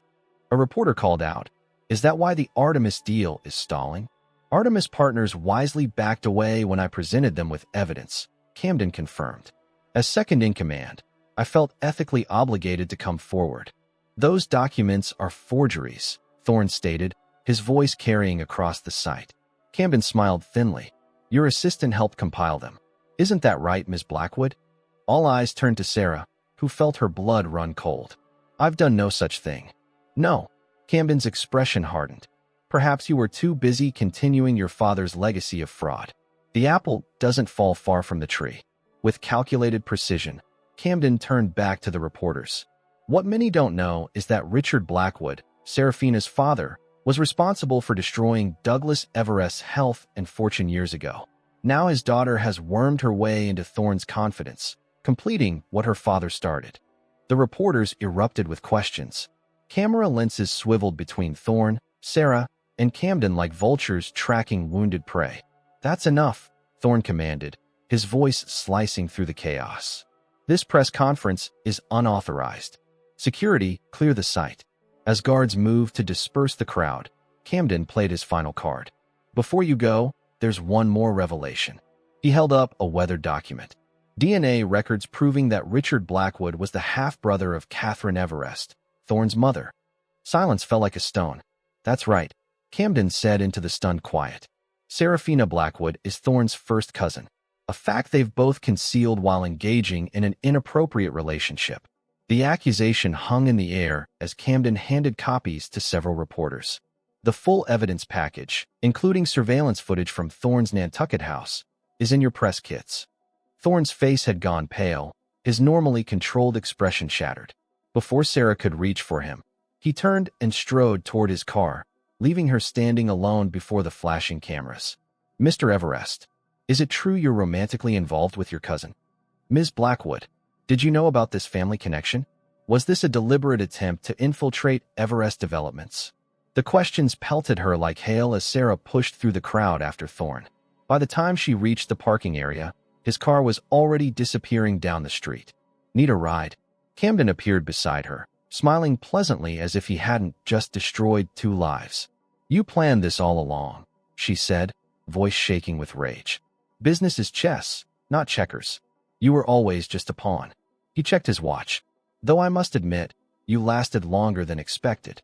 A reporter called out, "Is that why the Artemis deal is stalling?" "Artemis partners wisely backed away when I presented them with evidence," Camden confirmed. "As second in command, I felt ethically obligated to come forward." "Those documents are forgeries," Thorne stated, his voice carrying across the site. Camden smiled thinly. "Your assistant helped compile them. Isn't that right, Ms. Blackwood?" All eyes turned to Sarah, who felt her blood run cold. "I've done no such thing." "No." Camden's expression hardened. "Perhaps you were too busy continuing your father's legacy of fraud." "The apple doesn't fall far from the tree." With calculated precision, Camden turned back to the reporters. What many don't know is that Richard Blackwood, Serafina's father, was responsible for destroying Douglas Everest's health and fortune years ago. Now his daughter has wormed her way into Thorne's confidence, completing what her father started. The reporters erupted with questions. Camera lenses swiveled between Thorne, Sarah, and Camden like vultures tracking wounded prey. "That's enough," Thorne commanded, his voice slicing through the chaos. "This press conference is unauthorized. Security, clear the site." As guards moved to disperse the crowd, Camden played his final card. "Before you go, there's one more revelation." He held up a weathered document. DNA records proving that Richard Blackwood was the half-brother of Catherine Everest, Thorne's mother. Silence fell like a stone. "That's right," Camden said into the stunned quiet. "Serafina Blackwood is Thorne's first cousin, a fact they've both concealed while engaging in an inappropriate relationship." The accusation hung in the air as Camden handed copies to several reporters. "The full evidence package, including surveillance footage from Thorne's Nantucket house, is in your press kits." Thorne's face had gone pale, his normally controlled expression shattered. Before Sarah could reach for him, he turned and strode toward his car, leaving her standing alone before the flashing cameras. "Mr. Everest, is it true you're romantically involved with your cousin? Ms. Blackwood, did you know about this family connection? Was this a deliberate attempt to infiltrate Everest developments?" The questions pelted her like hail as Sarah pushed through the crowd after Thorne. By the time she reached the parking area, his car was already disappearing down the street. "Need a ride?" Camden appeared beside her, smiling pleasantly as if he hadn't just destroyed 2 lives. "You planned this all along," she said, voice shaking with rage. "Business is chess, not checkers. You were always just a pawn." He checked his watch. "Though I must admit, you lasted longer than expected.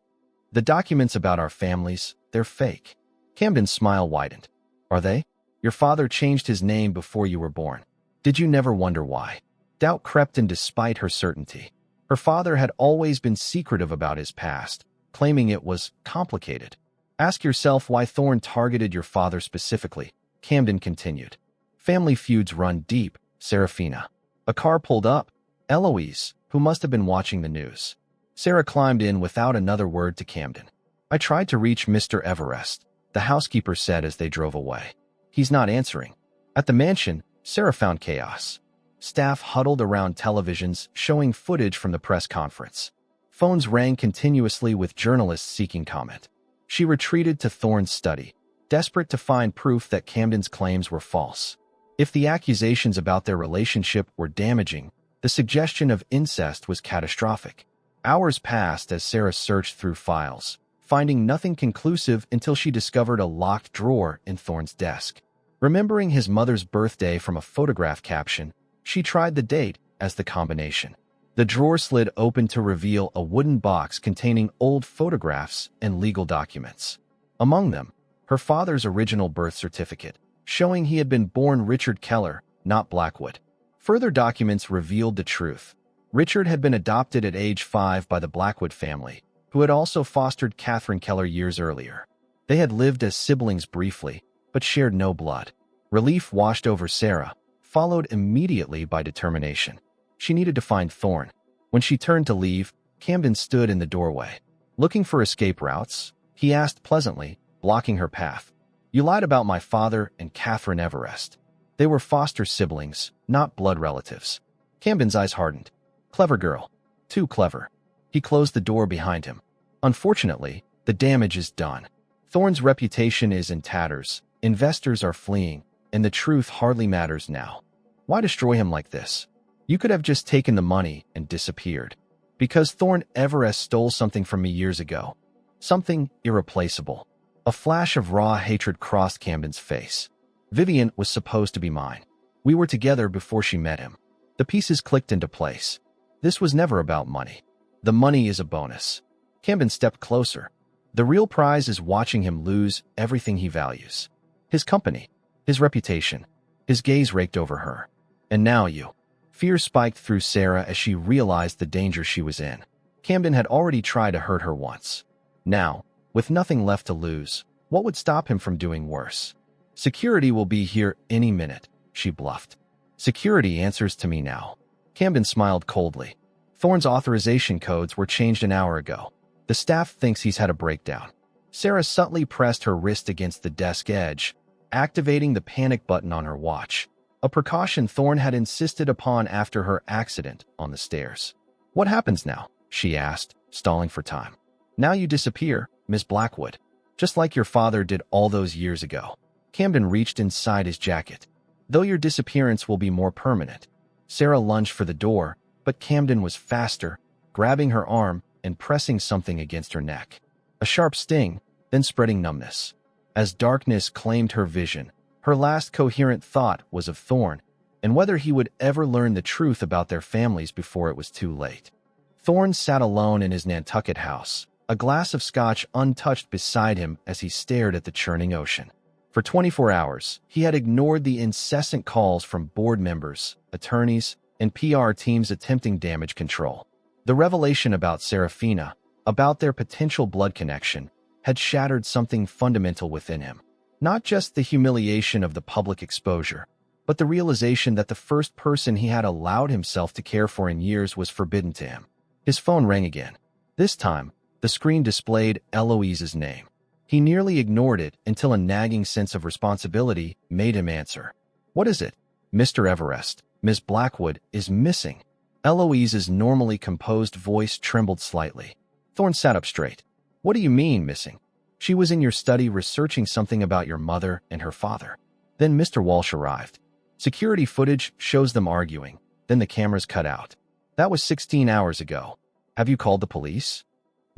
The documents about our families, they're fake." Camden's smile widened. "Are they? Your father changed his name before you were born. Did you never wonder why?" Doubt crept in despite her certainty. Her father had always been secretive about his past, claiming it was complicated. "Ask yourself why Thorne targeted your father specifically," Camden continued. "Family feuds run deep, Serafina." A car pulled up. Eloise, who must have been watching the news. Sarah climbed in without another word to Camden. "I tried to reach Mr. Everest," the housekeeper said as they drove away. "He's not answering." At the mansion, Sarah found chaos. Staff huddled around televisions showing footage from the press conference. Phones rang continuously with journalists seeking comment. She retreated to Thorne's study, desperate to find proof that Camden's claims were false. If the accusations about their relationship were damaging, the suggestion of incest was catastrophic. Hours passed as Sarah searched through files, finding nothing conclusive until she discovered a locked drawer in Thorne's desk. Remembering his mother's birthday from a photograph caption, she tried the date as the combination. The drawer slid open to reveal a wooden box containing old photographs and legal documents. Among them, her father's original birth certificate, showing he had been born Richard Keller, not Blackwood. Further documents revealed the truth. Richard had been adopted at age 5 by the Blackwood family, who had also fostered Catherine Keller years earlier. They had lived as siblings briefly, but shared no blood. Relief washed over Sarah, followed immediately by determination. She needed to find Thorne. When she turned to leave, Camden stood in the doorway. "Looking for escape routes?" he asked pleasantly, blocking her path. "You lied about my father and Catherine Everest. They were foster siblings, not blood relatives." Camden's eyes hardened. Clever girl. Too clever. He closed the door behind him. "Unfortunately, the damage is done. Thorne's reputation is in tatters, investors are fleeing, and the truth hardly matters now. Why destroy him like this? You could have just taken the money and disappeared. Because Thorne Everest stole something from me years ago. Something irreplaceable." A flash of raw hatred crossed Camden's face. "Vivian was supposed to be mine. We were together before she met him." The pieces clicked into place. This was never about money. The money is a bonus. Camden stepped closer. The real prize is watching him lose everything he values. His company, his reputation. His gaze raked over her. "And now you." Fear spiked through Sarah as she realized the danger she was in. Camden had already tried to hurt her once. Now, with nothing left to lose, what would stop him from doing worse? "Security will be here any minute," she bluffed. "Security answers to me now." Camden smiled coldly. Thorne's authorization codes were changed an hour ago. The staff thinks he's had a breakdown. Sarah subtly pressed her wrist against the desk edge, activating the panic button on her watch, a precaution Thorne had insisted upon after her accident on the stairs. "What happens now?" she asked, stalling for time. "Now you disappear, Miss Blackwood, just like your father did all those years ago." Camden reached inside his jacket. "Though your disappearance will be more permanent." Sarah lunged for the door, but Camden was faster, grabbing her arm and pressing something against her neck. A sharp sting, then spreading numbness. As darkness claimed her vision, her last coherent thought was of Thorne and whether he would ever learn the truth about their families before it was too late. Thorne sat alone in his Nantucket house, a glass of scotch untouched beside him as he stared at the churning ocean. For 24 hours, he had ignored the incessant calls from board members, attorneys, and PR teams attempting damage control. The revelation about Serafina, about their potential blood connection, had shattered something fundamental within him. Not just the humiliation of the public exposure, but the realization that the first person he had allowed himself to care for in years was forbidden to him. His phone rang again. This time, the screen displayed Eloise's name. He nearly ignored it until a nagging sense of responsibility made him answer. "What is it?" "Mr. Everest, Miss Blackwood is missing." Eloise's normally composed voice trembled slightly. Thorne sat up straight. "What do you mean, missing?" "She was in your study researching something about your mother and her father." Then Mr. Walsh arrived. Security footage shows them arguing. Then the cameras cut out. "That was 16 hours ago. Have you called the police?"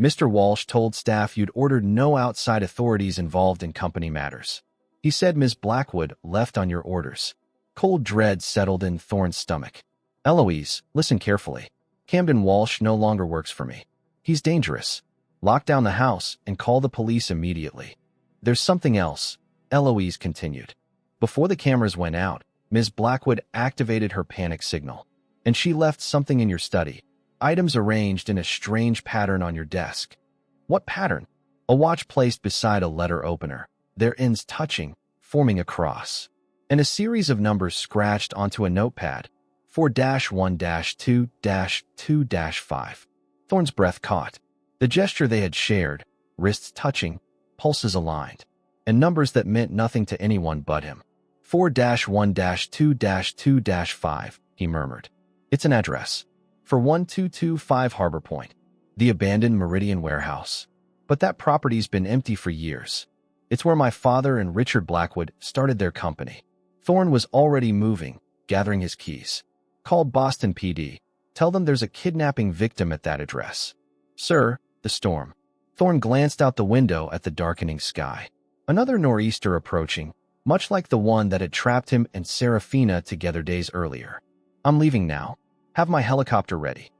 Mr. Walsh told staff you'd ordered no outside authorities involved in company matters. He said Ms. Blackwood left on your orders. Cold dread settled in Thorne's stomach. "Eloise, listen carefully. Camden Walsh no longer works for me. He's dangerous. Lock down the house and call the police immediately." "There's something else," Eloise continued. "Before the cameras went out, Ms. Blackwood activated her panic signal, and she left something in your study. Items arranged in a strange pattern on your desk." "What pattern?" "A watch placed beside a letter opener, their ends touching, forming a cross, and a series of numbers scratched onto a notepad, 4-1-2-2-5. Thorne's breath caught. The gesture they had shared, wrists touching, pulses aligned, and numbers that meant nothing to anyone but him. 4-1-2-2-5, he murmured. "It's an address. For 1225 Harbor Point, the abandoned Meridian warehouse. But that property's been empty for years. It's where my father and Richard Blackwood started their company." Thorne was already moving, gathering his keys. "Call Boston PD. Tell them there's a kidnapping victim at that address." "Sir," the storm. Thorne glanced out the window at the darkening sky. Another nor'easter approaching, much like the one that had trapped him and Serafina together days earlier. "I'm leaving now. Have my helicopter ready."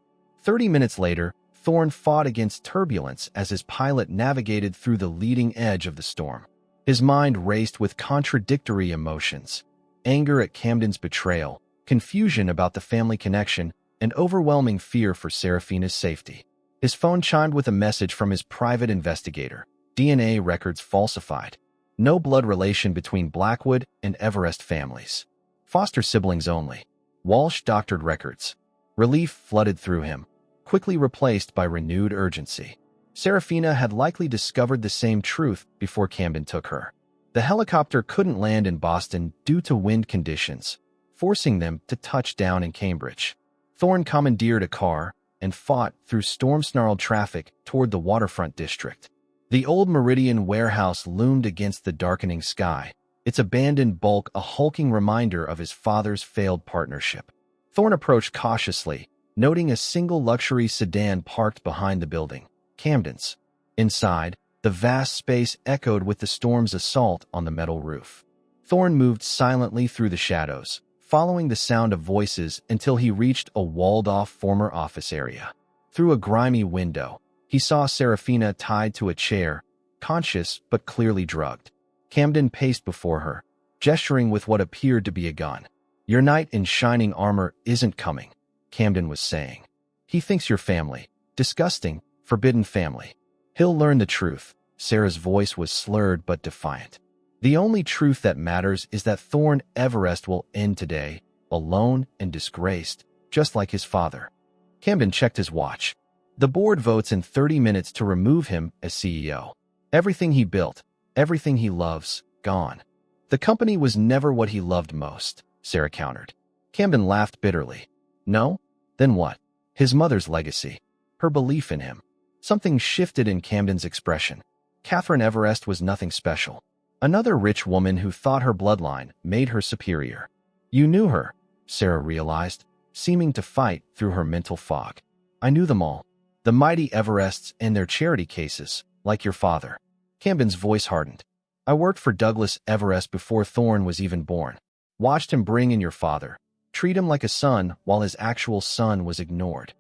30 minutes later, Thorne fought against turbulence as his pilot navigated through the leading edge of the storm. His mind raced with contradictory emotions: anger at Camden's betrayal, confusion about the family connection, and overwhelming fear for Serafina's safety. His phone chimed with a message from his private investigator. DNA records falsified. No blood relation between Blackwood and Everest families. Foster siblings only. Walsh doctored records. Relief flooded through him, quickly replaced by renewed urgency. Serafina had likely discovered the same truth before Camden took her. The helicopter couldn't land in Boston due to wind conditions, forcing them to touch down in Cambridge. Thorne commandeered a car and fought through storm-snarled traffic toward the waterfront district. The old Meridian warehouse loomed against the darkening sky, its abandoned bulk a hulking reminder of his father's failed partnership. Thorne approached cautiously, noting a single luxury sedan parked behind the building, Camden's. Inside, the vast space echoed with the storm's assault on the metal roof. Thorne moved silently through the shadows, following the sound of voices until he reached a walled-off former office area. Through a grimy window, he saw Serafina tied to a chair, conscious but clearly drugged. Camden paced before her, gesturing with what appeared to be a gun. "Your knight in shining armor isn't coming," Camden was saying. "He thinks you're family. Disgusting, forbidden family. He'll learn the truth." Sarah's voice was slurred but defiant. "The only truth that matters is that Thorne Everest will end today, alone and disgraced, just like his father." Camden checked his watch. The board votes in 30 minutes to remove him as CEO. Everything he built, everything he loves, gone. The company was never what he loved most, Sarah countered. Camden laughed bitterly. No? Then what? His mother's legacy. Her belief in him. Something shifted in Camden's expression. Catherine Everest was nothing special. Another rich woman who thought her bloodline made her superior. You knew her, Sarah realized, seeming to fight through her mental fog. I knew them all. The mighty Everests and their charity cases, like your father. Camden's voice hardened. I worked for Douglas Everest before Thorne was even born. Watched him bring in your father. Treat him like a son while his actual son was ignored.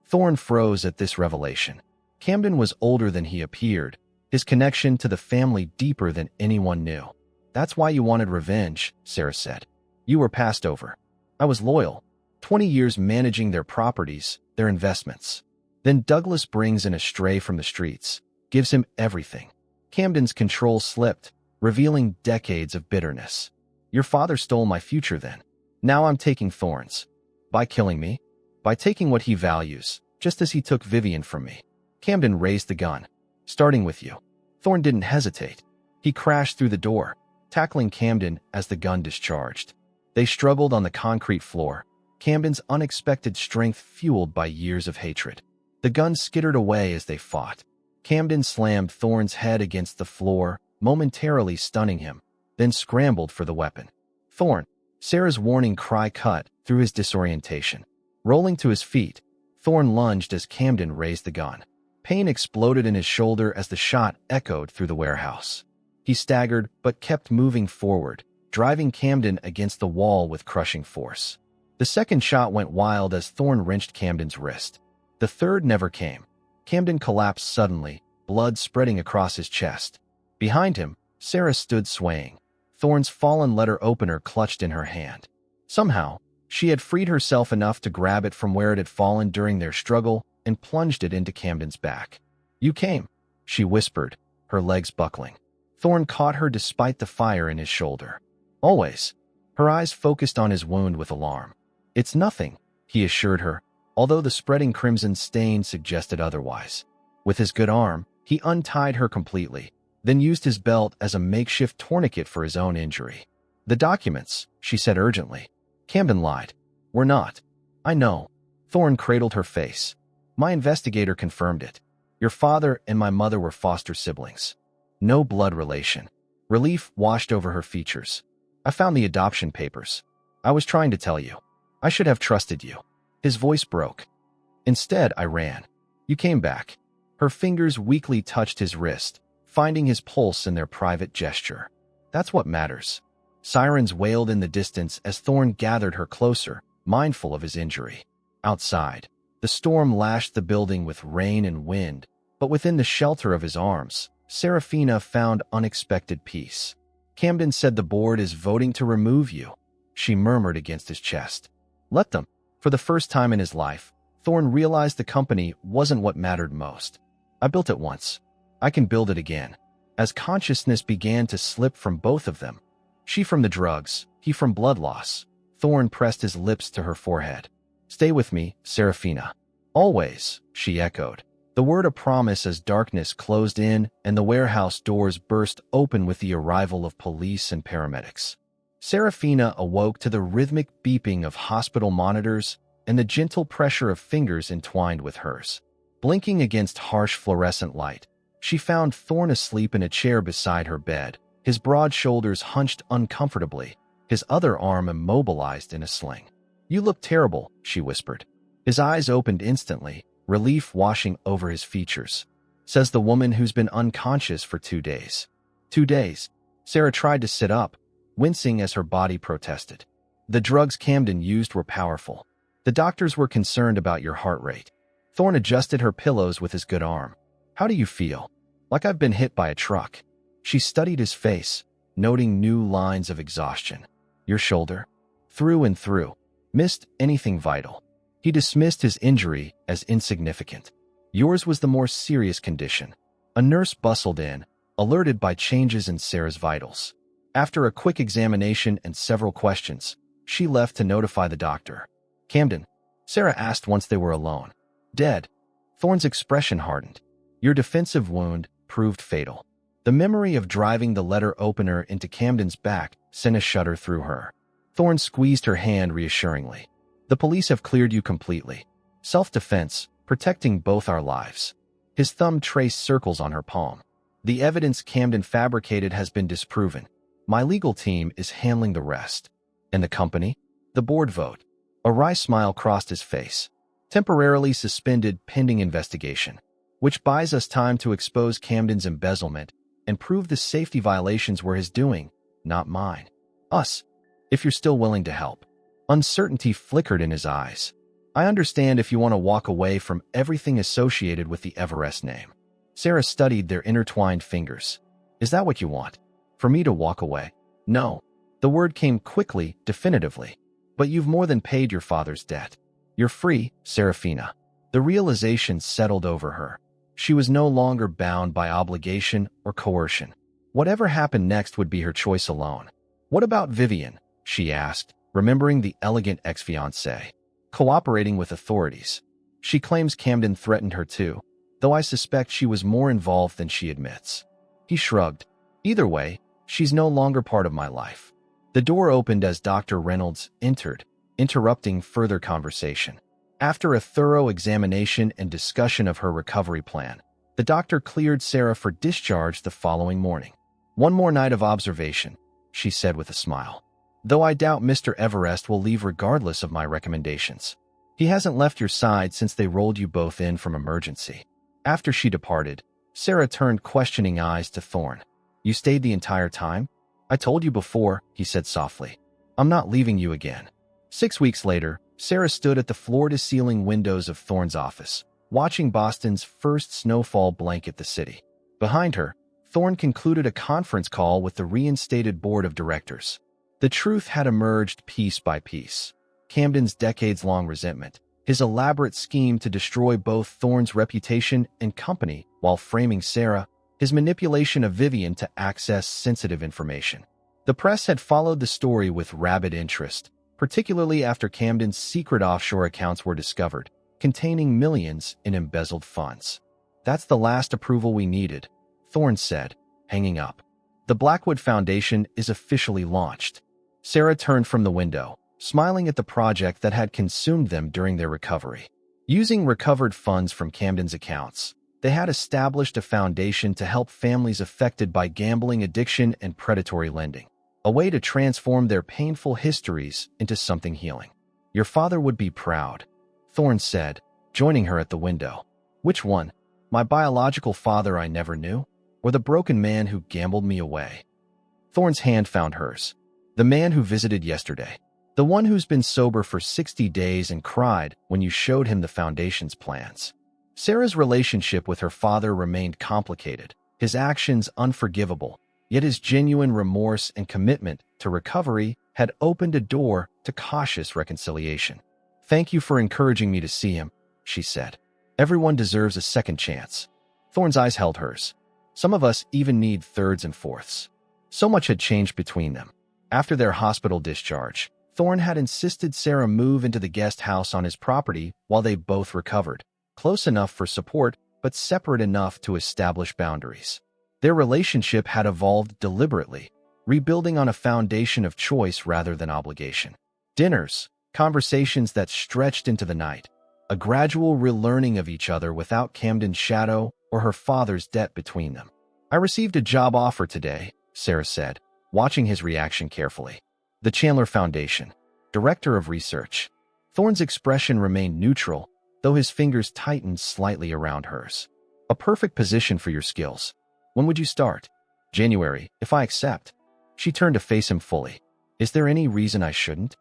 Thorne froze at this revelation. Camden was older than he appeared, his connection to the family deeper than anyone knew. That's why you wanted revenge, Sarah said. You were passed over. I was loyal. 20 years managing their properties, their investments. Then Douglas brings in a stray from the streets, gives him everything. Camden's control slipped, revealing decades of bitterness. Your father stole my future then. Now I'm taking Thorne's. By killing me? By taking what he values, just as he took Vivian from me. Camden raised the gun. Starting with you. Thorne didn't hesitate. He crashed through the door, tackling Camden as the gun discharged. They struggled on the concrete floor, Camden's unexpected strength fueled by years of hatred. The gun skittered away as they fought. Camden slammed Thorne's head against the floor, momentarily stunning him, then scrambled for the weapon. Thorne! Sarah's warning cry cut through his disorientation. Rolling to his feet, Thorne lunged as Camden raised the gun. Pain exploded in his shoulder as the shot echoed through the warehouse. He staggered but kept moving forward, driving Camden against the wall with crushing force. The second shot went wild as Thorne wrenched Camden's wrist. The third never came. Camden collapsed suddenly, blood spreading across his chest. Behind him, Sarah stood swaying, Thorne's fallen letter opener clutched in her hand. Somehow, she had freed herself enough to grab it from where it had fallen during their struggle and plunged it into Camden's back. You came, she whispered, her legs buckling. Thorne caught her despite the fire in his shoulder. Always. Her eyes focused on his wound with alarm. It's nothing, he assured her, although the spreading crimson stain suggested otherwise. With his good arm, he untied her completely, then used his belt as a makeshift tourniquet for his own injury. The documents, she said urgently. Camden lied. We're not. I know. Thorne cradled her face. My investigator confirmed it. Your father and my mother were foster siblings. No blood relation. Relief washed over her features. I found the adoption papers. I was trying to tell you. I should have trusted you. His voice broke. Instead, I ran. You came back. Her fingers weakly touched his wrist, finding his pulse in their private gesture. That's what matters. Sirens wailed in the distance as Thorne gathered her closer, mindful of his injury. Outside, the storm lashed the building with rain and wind, but within the shelter of his arms, Serafina found unexpected peace. Camden said the board is voting to remove you, she murmured against his chest. Let them. For the first time in his life, Thorne realized the company wasn't what mattered most. I built it once. I can build it again. As consciousness began to slip from both of them, she from the drugs, he from blood loss, Thorne pressed his lips to her forehead. Stay with me, Serafina. Always, she echoed. The word a promise as darkness closed in and the warehouse doors burst open with the arrival of police and paramedics. Serafina awoke to the rhythmic beeping of hospital monitors and the gentle pressure of fingers entwined with hers. Blinking against harsh fluorescent light, she found Thorne asleep in a chair beside her bed, his broad shoulders hunched uncomfortably, his other arm immobilized in a sling. You look terrible, she whispered. His eyes opened instantly, relief washing over his features. Says the woman who's been unconscious for 2 days. 2 days. Sarah tried to sit up, wincing as her body protested. The drugs Camden used were powerful. The doctors were concerned about your heart rate. Thorne adjusted her pillows with his good arm. How do you feel? Like I've been hit by a truck. She studied his face, noting new lines of exhaustion. Your shoulder? Through and through. Missed anything vital. He dismissed his injury as insignificant. Yours was the more serious condition. A nurse bustled in, alerted by changes in Sarah's vitals. After a quick examination and several questions, she left to notify the doctor. Camden, Sarah asked once they were alone. Dead. Thorne's expression hardened. Your defensive wound proved fatal. The memory of driving the letter opener into Camden's back sent a shudder through her. Thorne squeezed her hand reassuringly. The police have cleared you completely. Self-defense, protecting both our lives. His thumb traced circles on her palm. The evidence Camden fabricated has been disproven. My legal team is handling the rest. And the company? The board vote. A wry smile crossed his face. Temporarily suspended pending investigation, which buys us time to expose Camden's embezzlement and prove the safety violations were his doing, not mine. Us, if you're still willing to help. Uncertainty flickered in his eyes. I understand if you want to walk away from everything associated with the Everest name. Sarah studied their intertwined fingers. Is that what you want? For me to walk away? No. The word came quickly, definitively. But you've more than paid your father's debt. You're free, Serafina. The realization settled over her. She was no longer bound by obligation or coercion. Whatever happened next would be her choice alone. What about Vivian? She asked, remembering the elegant ex-fiancé. Cooperating with authorities. She claims Camden threatened her too, though I suspect she was more involved than she admits. He shrugged. Either way, she's no longer part of my life. The door opened as Dr. Reynolds entered, interrupting further conversation. After a thorough examination and discussion of her recovery plan, the doctor cleared Sarah for discharge the following morning. One more night of observation, she said with a smile. Though I doubt Mr. Everest will leave regardless of my recommendations. He hasn't left your side since they rolled you both in from emergency. After she departed, Sarah turned questioning eyes to Thorne. You stayed the entire time? I told you before, he said softly. I'm not leaving you again. 6 weeks later, Sarah stood at the floor-to-ceiling windows of Thorne's office, watching Boston's first snowfall blanket the city. Behind her, Thorne concluded a conference call with the reinstated board of directors. The truth had emerged piece by piece. Camden's decades-long resentment, his elaborate scheme to destroy both Thorne's reputation and company while framing Sarah, his manipulation of Vivian to access sensitive information. The press had followed the story with rabid interest, particularly after Camden's secret offshore accounts were discovered, containing millions in embezzled funds. That's the last approval we needed, Thorne said, hanging up. The Blackwood Foundation is officially launched. Sarah turned from the window, smiling at the project that had consumed them during their recovery. Using recovered funds from Camden's accounts, they had established a foundation to help families affected by gambling addiction and predatory lending, a way to transform their painful histories into something healing. Your father would be proud, Thorne said, joining her at the window. Which one? My biological father I never knew, or the broken man who gambled me away? Thorne's hand found hers. The man who visited yesterday. The one who's been sober for 60 days and cried when you showed him the foundation's plans. Sarah's relationship with her father remained complicated, his actions unforgivable, yet his genuine remorse and commitment to recovery had opened a door to cautious reconciliation. Thank you for encouraging me to see him, she said. Everyone deserves a second chance. Thorne's eyes held hers. Some of us even need thirds and fourths. So much had changed between them. After their hospital discharge, Thorne had insisted Sarah move into the guest house on his property while they both recovered, close enough for support but separate enough to establish boundaries. Their relationship had evolved deliberately, rebuilding on a foundation of choice rather than obligation. Dinners, conversations that stretched into the night, a gradual relearning of each other without Camden's shadow or her father's debt between them. I received a job offer today, Sarah said, watching his reaction carefully. The Chandler Foundation, Director of Research. Thorne's expression remained neutral, though his fingers tightened slightly around hers. A perfect position for your skills. When would you start? January, if I accept. She turned to face him fully. Is there any reason I shouldn't?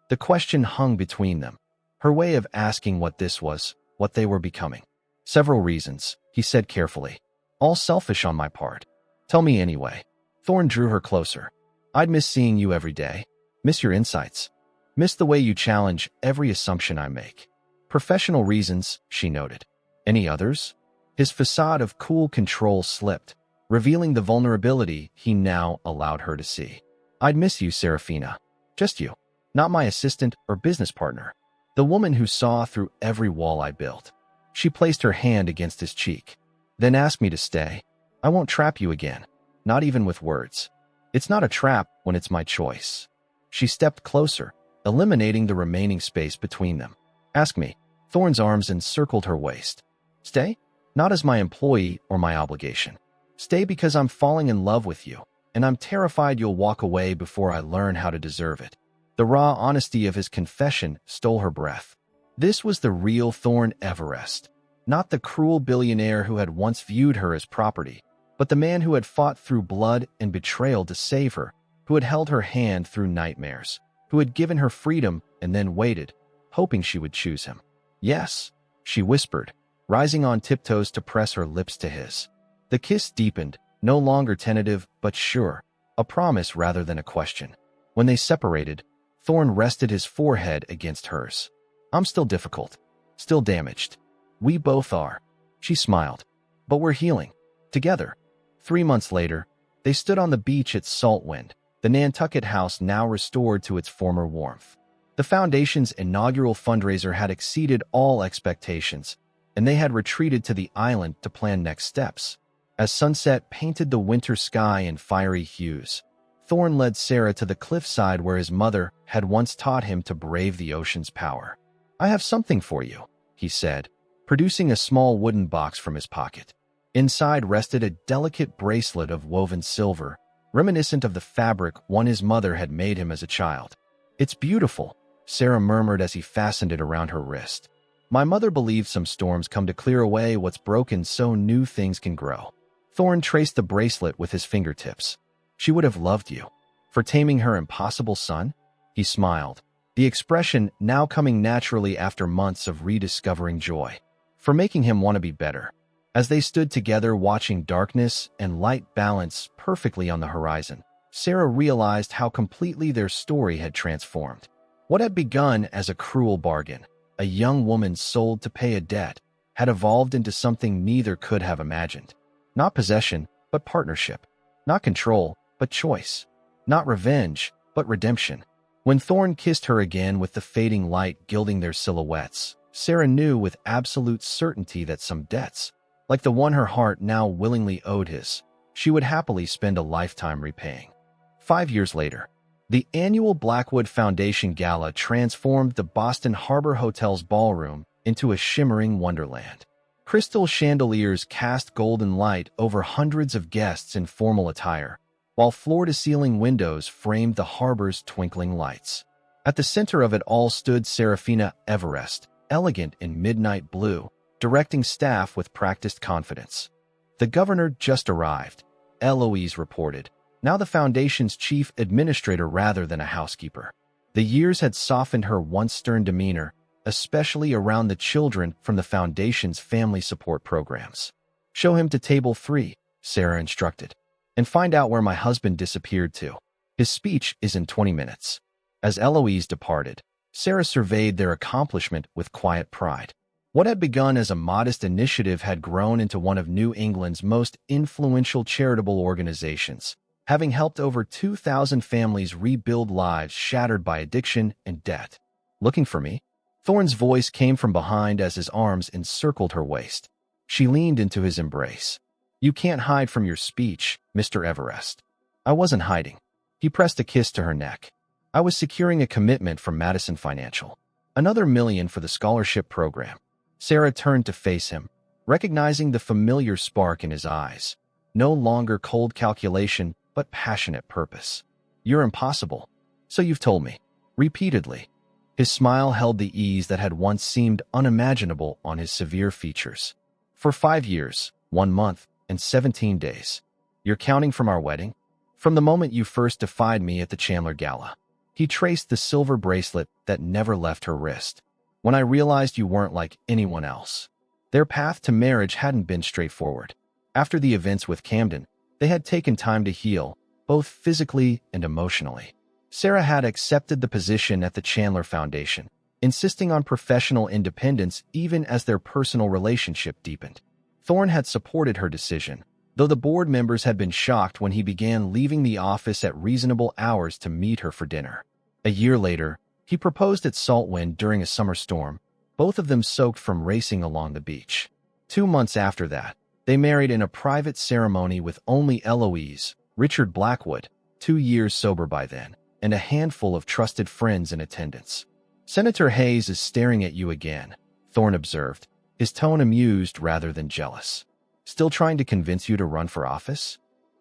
The question hung between them, her way of asking what this was, what they were becoming. Several reasons, he said carefully. All selfish on my part. Tell me anyway. Thorne drew her closer. I'd miss seeing you every day. Miss your insights. Miss the way you challenge every assumption I make. Professional reasons, she noted. Any others? His facade of cool control slipped, revealing the vulnerability he now allowed her to see. I'd miss you, Serafina. Just you. Not my assistant or business partner. The woman who saw through every wall I built. She placed her hand against his cheek, then asked me to stay. I won't trap you again, not even with words. It's not a trap when it's my choice. She stepped closer, eliminating the remaining space between them. Ask me. Thorne's arms encircled her waist. Stay? Not as my employee or my obligation. Stay because I'm falling in love with you, and I'm terrified you'll walk away before I learn how to deserve it. The raw honesty of his confession stole her breath. This was the real Thorne Everest, not the cruel billionaire who had once viewed her as property, but the man who had fought through blood and betrayal to save her, who had held her hand through nightmares, who had given her freedom and then waited, hoping she would choose him. Yes, she whispered, rising on tiptoes to press her lips to his. The kiss deepened, no longer tentative but sure, a promise rather than a question. When they separated, Thorne rested his forehead against hers. I'm still difficult, still damaged. We both are. She smiled. But we're healing. Together. 3 months later, they stood on the beach at Saltwind, the Nantucket house now restored to its former warmth. The Foundation's inaugural fundraiser had exceeded all expectations, and they had retreated to the island to plan next steps. As sunset painted the winter sky in fiery hues, Thorne led Sarah to the cliffside where his mother had once taught him to brave the ocean's power. I have something for you, he said, producing a small wooden box from his pocket. Inside rested a delicate bracelet of woven silver, reminiscent of the fabric one his mother had made him as a child. It's beautiful, Sarah murmured as he fastened it around her wrist. My mother believed some storms come to clear away what's broken so new things can grow. Thorne traced the bracelet with his fingertips. She would have loved you. For taming her impossible son? He smiled, the expression now coming naturally after months of rediscovering joy. For making him want to be better. As they stood together watching darkness and light balance perfectly on the horizon, Sarah realized how completely their story had transformed. What had begun as a cruel bargain, a young woman sold to pay a debt, had evolved into something neither could have imagined. Not possession, but partnership. Not control, but choice. Not revenge, but redemption. When Thorne kissed her again with the fading light gilding their silhouettes, Sarah knew with absolute certainty that some debts, like the one her heart now willingly owed his, she would happily spend a lifetime repaying. 5 years later, the annual Blackwood Foundation Gala transformed the Boston Harbor Hotel's ballroom into a shimmering wonderland. Crystal chandeliers cast golden light over hundreds of guests in formal attire, while floor-to-ceiling windows framed the harbor's twinkling lights. At the center of it all stood Serafina Everest, elegant in midnight blue, directing staff with practiced confidence. The governor just arrived, Eloise reported, now the Foundation's chief administrator rather than a housekeeper. The years had softened her once stern demeanor, especially around the children from the Foundation's family support programs. Show him to table 3, Sarah instructed, and find out where my husband disappeared to. His speech is in 20 minutes. As Eloise departed, Sarah surveyed their accomplishment with quiet pride. What had begun as a modest initiative had grown into one of New England's most influential charitable organizations, having helped over 2,000 families rebuild lives shattered by addiction and debt. Looking for me? Thorne's voice came from behind as his arms encircled her waist. She leaned into his embrace. You can't hide from your speech, Mr. Everest. I wasn't hiding. He pressed a kiss to her neck. I was securing a commitment from Madison Financial. Another $1 million for the scholarship program. Sarah turned to face him, recognizing the familiar spark in his eyes. No longer cold calculation, but passionate purpose. You're impossible. So you've told me. Repeatedly. His smile held the ease that had once seemed unimaginable on his severe features. For 5 years, 1 month, and 17 days. You're counting from our wedding? From the moment you first defied me at the Chandler Gala. He traced the silver bracelet that never left her wrist. When I realized you weren't like anyone else. Their path to marriage hadn't been straightforward. After the events with Camden, they had taken time to heal, both physically and emotionally. Sarah had accepted the position at the Chandler Foundation, insisting on professional independence even as their personal relationship deepened. Thorne had supported her decision, though the board members had been shocked when he began leaving the office at reasonable hours to meet her for dinner. A year later, He proposed at Saltwind during a summer storm, both of them soaked from racing along the beach. 2 months after that, they married in a private ceremony with only Eloise, Richard Blackwood, 2 years sober by then, and a handful of trusted friends in attendance. "Senator Hayes is staring at you again," Thorne observed, his tone amused rather than jealous. "Still trying to convince you to run for office?"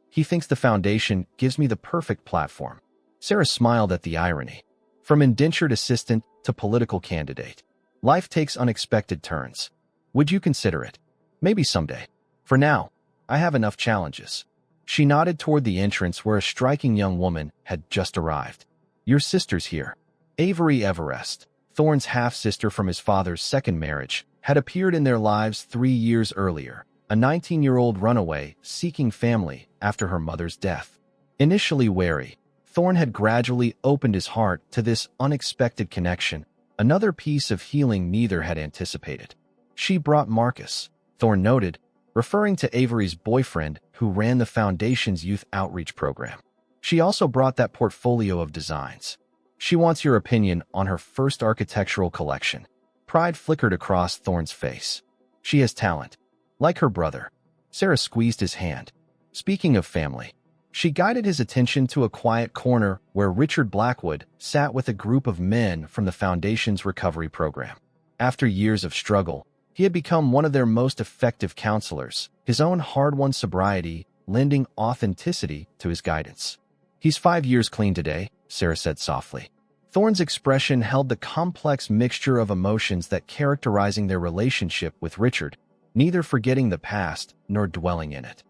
"He thinks the foundation gives me the perfect platform." Sarah smiled at the irony. From indentured assistant to political candidate, life takes unexpected turns. "Would you consider it?" "Maybe someday. For now, I have enough challenges." She nodded toward the entrance where a striking young woman had just arrived. "Your sister's here." Avery Everest, Thorne's half-sister from his father's second marriage, had appeared in their lives 3 years earlier, a 19-year-old runaway seeking family after her mother's death. Initially wary, Thorne had gradually opened his heart to this unexpected connection, another piece of healing neither had anticipated. "She brought Marcus," Thorne noted, referring to Avery's boyfriend who ran the foundation's youth outreach program. "She also brought that portfolio of designs. She wants your opinion on her first architectural collection." Pride flickered across Thorne's face. "She has talent. Like her brother." Sarah squeezed his hand. Speaking of family, she guided his attention to a quiet corner where Richard Blackwood sat with a group of men from the foundation's recovery program. After years of struggle, he had become one of their most effective counselors, his own hard-won sobriety lending authenticity to his guidance. "He's 5 years clean today," Sarah said softly. Thorne's expression held the complex mixture of emotions that characterizing their relationship with Richard, neither forgetting the past nor dwelling in it.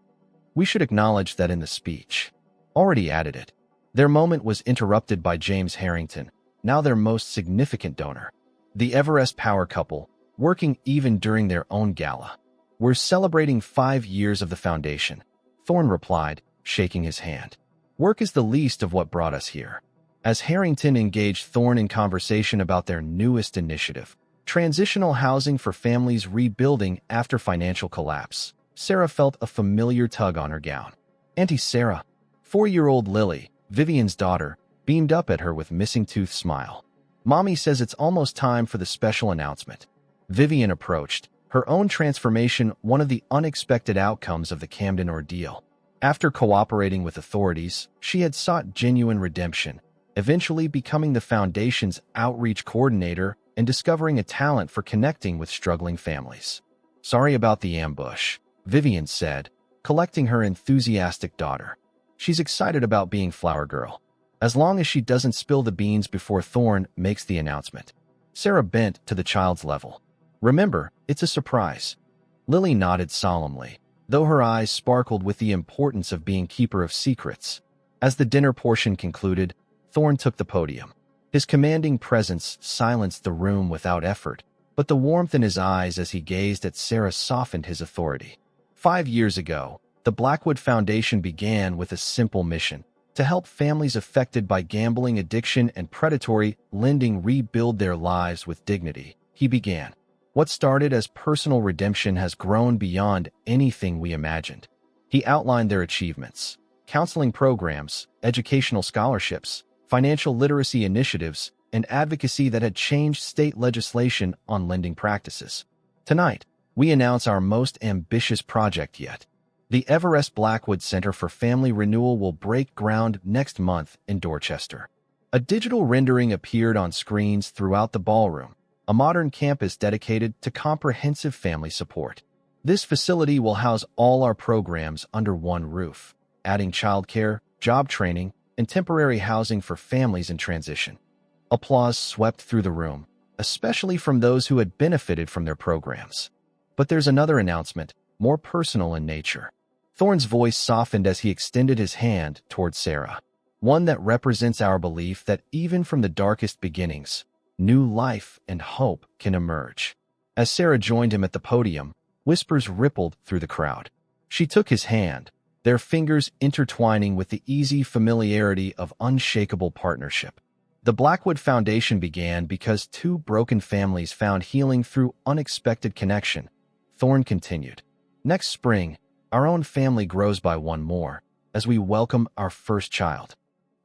"We should acknowledge that in the speech." Already added it. Their moment was interrupted by James Harrington, now their most significant donor. The Everest power couple, working even during their own gala. "We're celebrating 5 years of the foundation," Thorne replied, shaking his hand. "Work is the least of what brought us here." As Harrington engaged Thorne in conversation about their newest initiative, transitional housing for families rebuilding after financial collapse, Sarah felt a familiar tug on her gown. Auntie Sarah, 4-year-old Lily, Vivian's daughter, beamed up at her with missing tooth smile. "Mommy says it's almost time for the special announcement." Vivian approached, her own transformation one of the unexpected outcomes of the Camden ordeal. After cooperating with authorities, she had sought genuine redemption, eventually becoming the foundation's outreach coordinator and discovering a talent for connecting with struggling families. "Sorry about the ambush," Vivian said, collecting her enthusiastic daughter. "She's excited about being Flower Girl. As long as she doesn't spill the beans before Thorne makes the announcement." Sarah bent to the child's level. "Remember, it's a surprise." Lily nodded solemnly, though her eyes sparkled with the importance of being keeper of secrets. As the dinner portion concluded, Thorne took the podium. His commanding presence silenced the room without effort, but the warmth in his eyes as he gazed at Sarah softened his authority. 5 years ago, the Blackwood Foundation began with a simple mission: to help families affected by gambling addiction and predatory lending rebuild their lives with dignity. He began. What started as personal redemption has grown beyond anything we imagined. He outlined their achievements: counseling programs, educational scholarships, financial literacy initiatives, and advocacy that had changed state legislation on lending practices. Tonight, we announce our most ambitious project yet. The Everest Blackwood Center for Family Renewal will break ground next month in Dorchester. A digital rendering appeared on screens throughout the ballroom, a modern campus dedicated to comprehensive family support. This facility will house all our programs under one roof, adding childcare, job training, and temporary housing for families in transition. Applause swept through the room, especially from those who had benefited from their programs. But there's another announcement, more personal in nature. Thorne's voice softened as he extended his hand toward Sarah, one that represents our belief that even from the darkest beginnings, new life and hope can emerge. As Sarah joined him at the podium, whispers rippled through the crowd. She took his hand, their fingers intertwining with the easy familiarity of unshakable partnership. The Blackwood Foundation began because 2 broken families found healing through unexpected connection. Thorne continued. Next spring, our own family grows by 1 more, as we welcome our first child.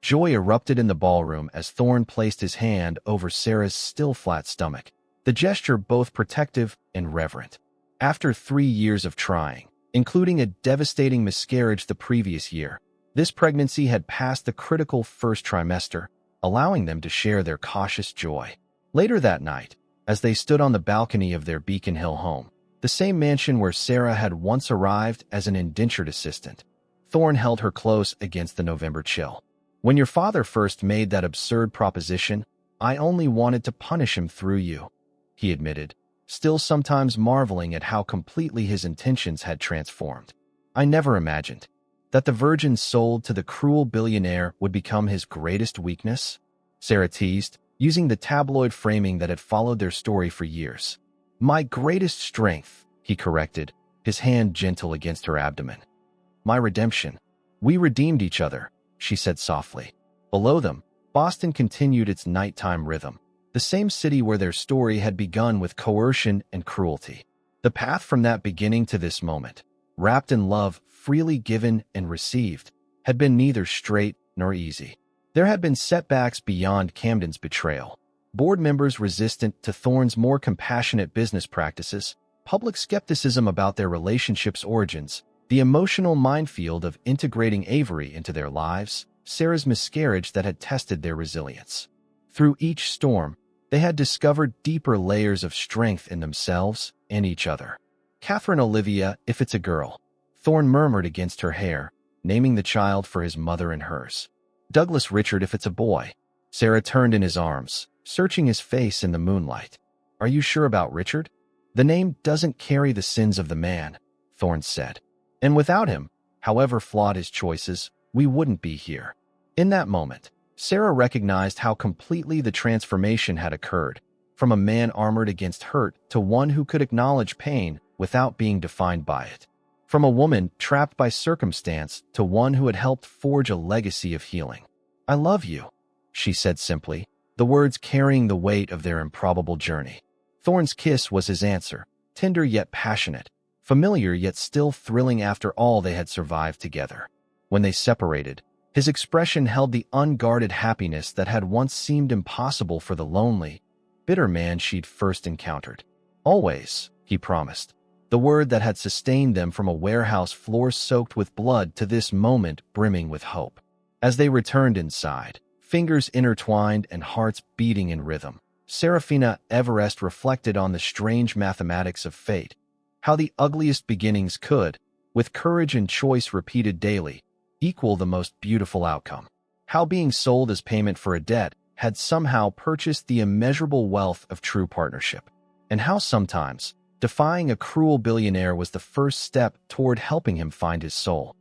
Joy erupted in the ballroom as Thorne placed his hand over Sarah's still flat stomach, the gesture both protective and reverent. After 3 years of trying, including a devastating miscarriage the previous year, this pregnancy had passed the critical first trimester, allowing them to share their cautious joy. Later that night, as they stood on the balcony of their Beacon Hill home, the same mansion where Sarah had once arrived as an indentured assistant, Thorne held her close against the November chill. "When your father first made that absurd proposition, I only wanted to punish him through you," he admitted, still sometimes marveling at how completely his intentions had transformed. "I never imagined that the virgin sold to the cruel billionaire would become his greatest weakness," Sarah teased, using the tabloid framing that had followed their story for years. "My greatest strength," he corrected, his hand gentle against her abdomen. "My redemption. We redeemed each other," she said softly. Below them, Boston continued its nighttime rhythm, the same city where their story had begun with coercion and cruelty. The path from that beginning to this moment, wrapped in love freely given and received, had been neither straight nor easy. There had been setbacks beyond Camden's betrayal, board members resistant to Thorne's more compassionate business practices, public skepticism about their relationship's origins, the emotional minefield of integrating Avery into their lives, Sarah's miscarriage that had tested their resilience. Through each storm, they had discovered deeper layers of strength in themselves and each other. "Catherine Olivia, if it's a girl," Thorne murmured against her hair, naming the child for his mother and hers. "Douglas Richard, if it's a boy." Sarah turned in his arms, searching his face in the moonlight. "Are you sure about Richard?" "The name doesn't carry the sins of the man," Thorne said. "And without him, however flawed his choices, we wouldn't be here." In that moment, Sarah recognized how completely the transformation had occurred, from a man armored against hurt to one who could acknowledge pain without being defined by it. From a woman trapped by circumstance to one who had helped forge a legacy of healing. "I love you," she said simply, the words carrying the weight of their improbable journey. Thorne's kiss was his answer, tender yet passionate, familiar yet still thrilling after all they had survived together. When they separated, his expression held the unguarded happiness that had once seemed impossible for the lonely, bitter man she'd first encountered. "Always," he promised, the word that had sustained them from a warehouse floor soaked with blood to this moment brimming with hope. As they returned inside, fingers intertwined and hearts beating in rhythm, Serafina Everest reflected on the strange mathematics of fate, how the ugliest beginnings could, with courage and choice repeated daily, equal the most beautiful outcome. How being sold as payment for a debt had somehow purchased the immeasurable wealth of true partnership. And how sometimes, defying a cruel billionaire was the first step toward helping him find his soul.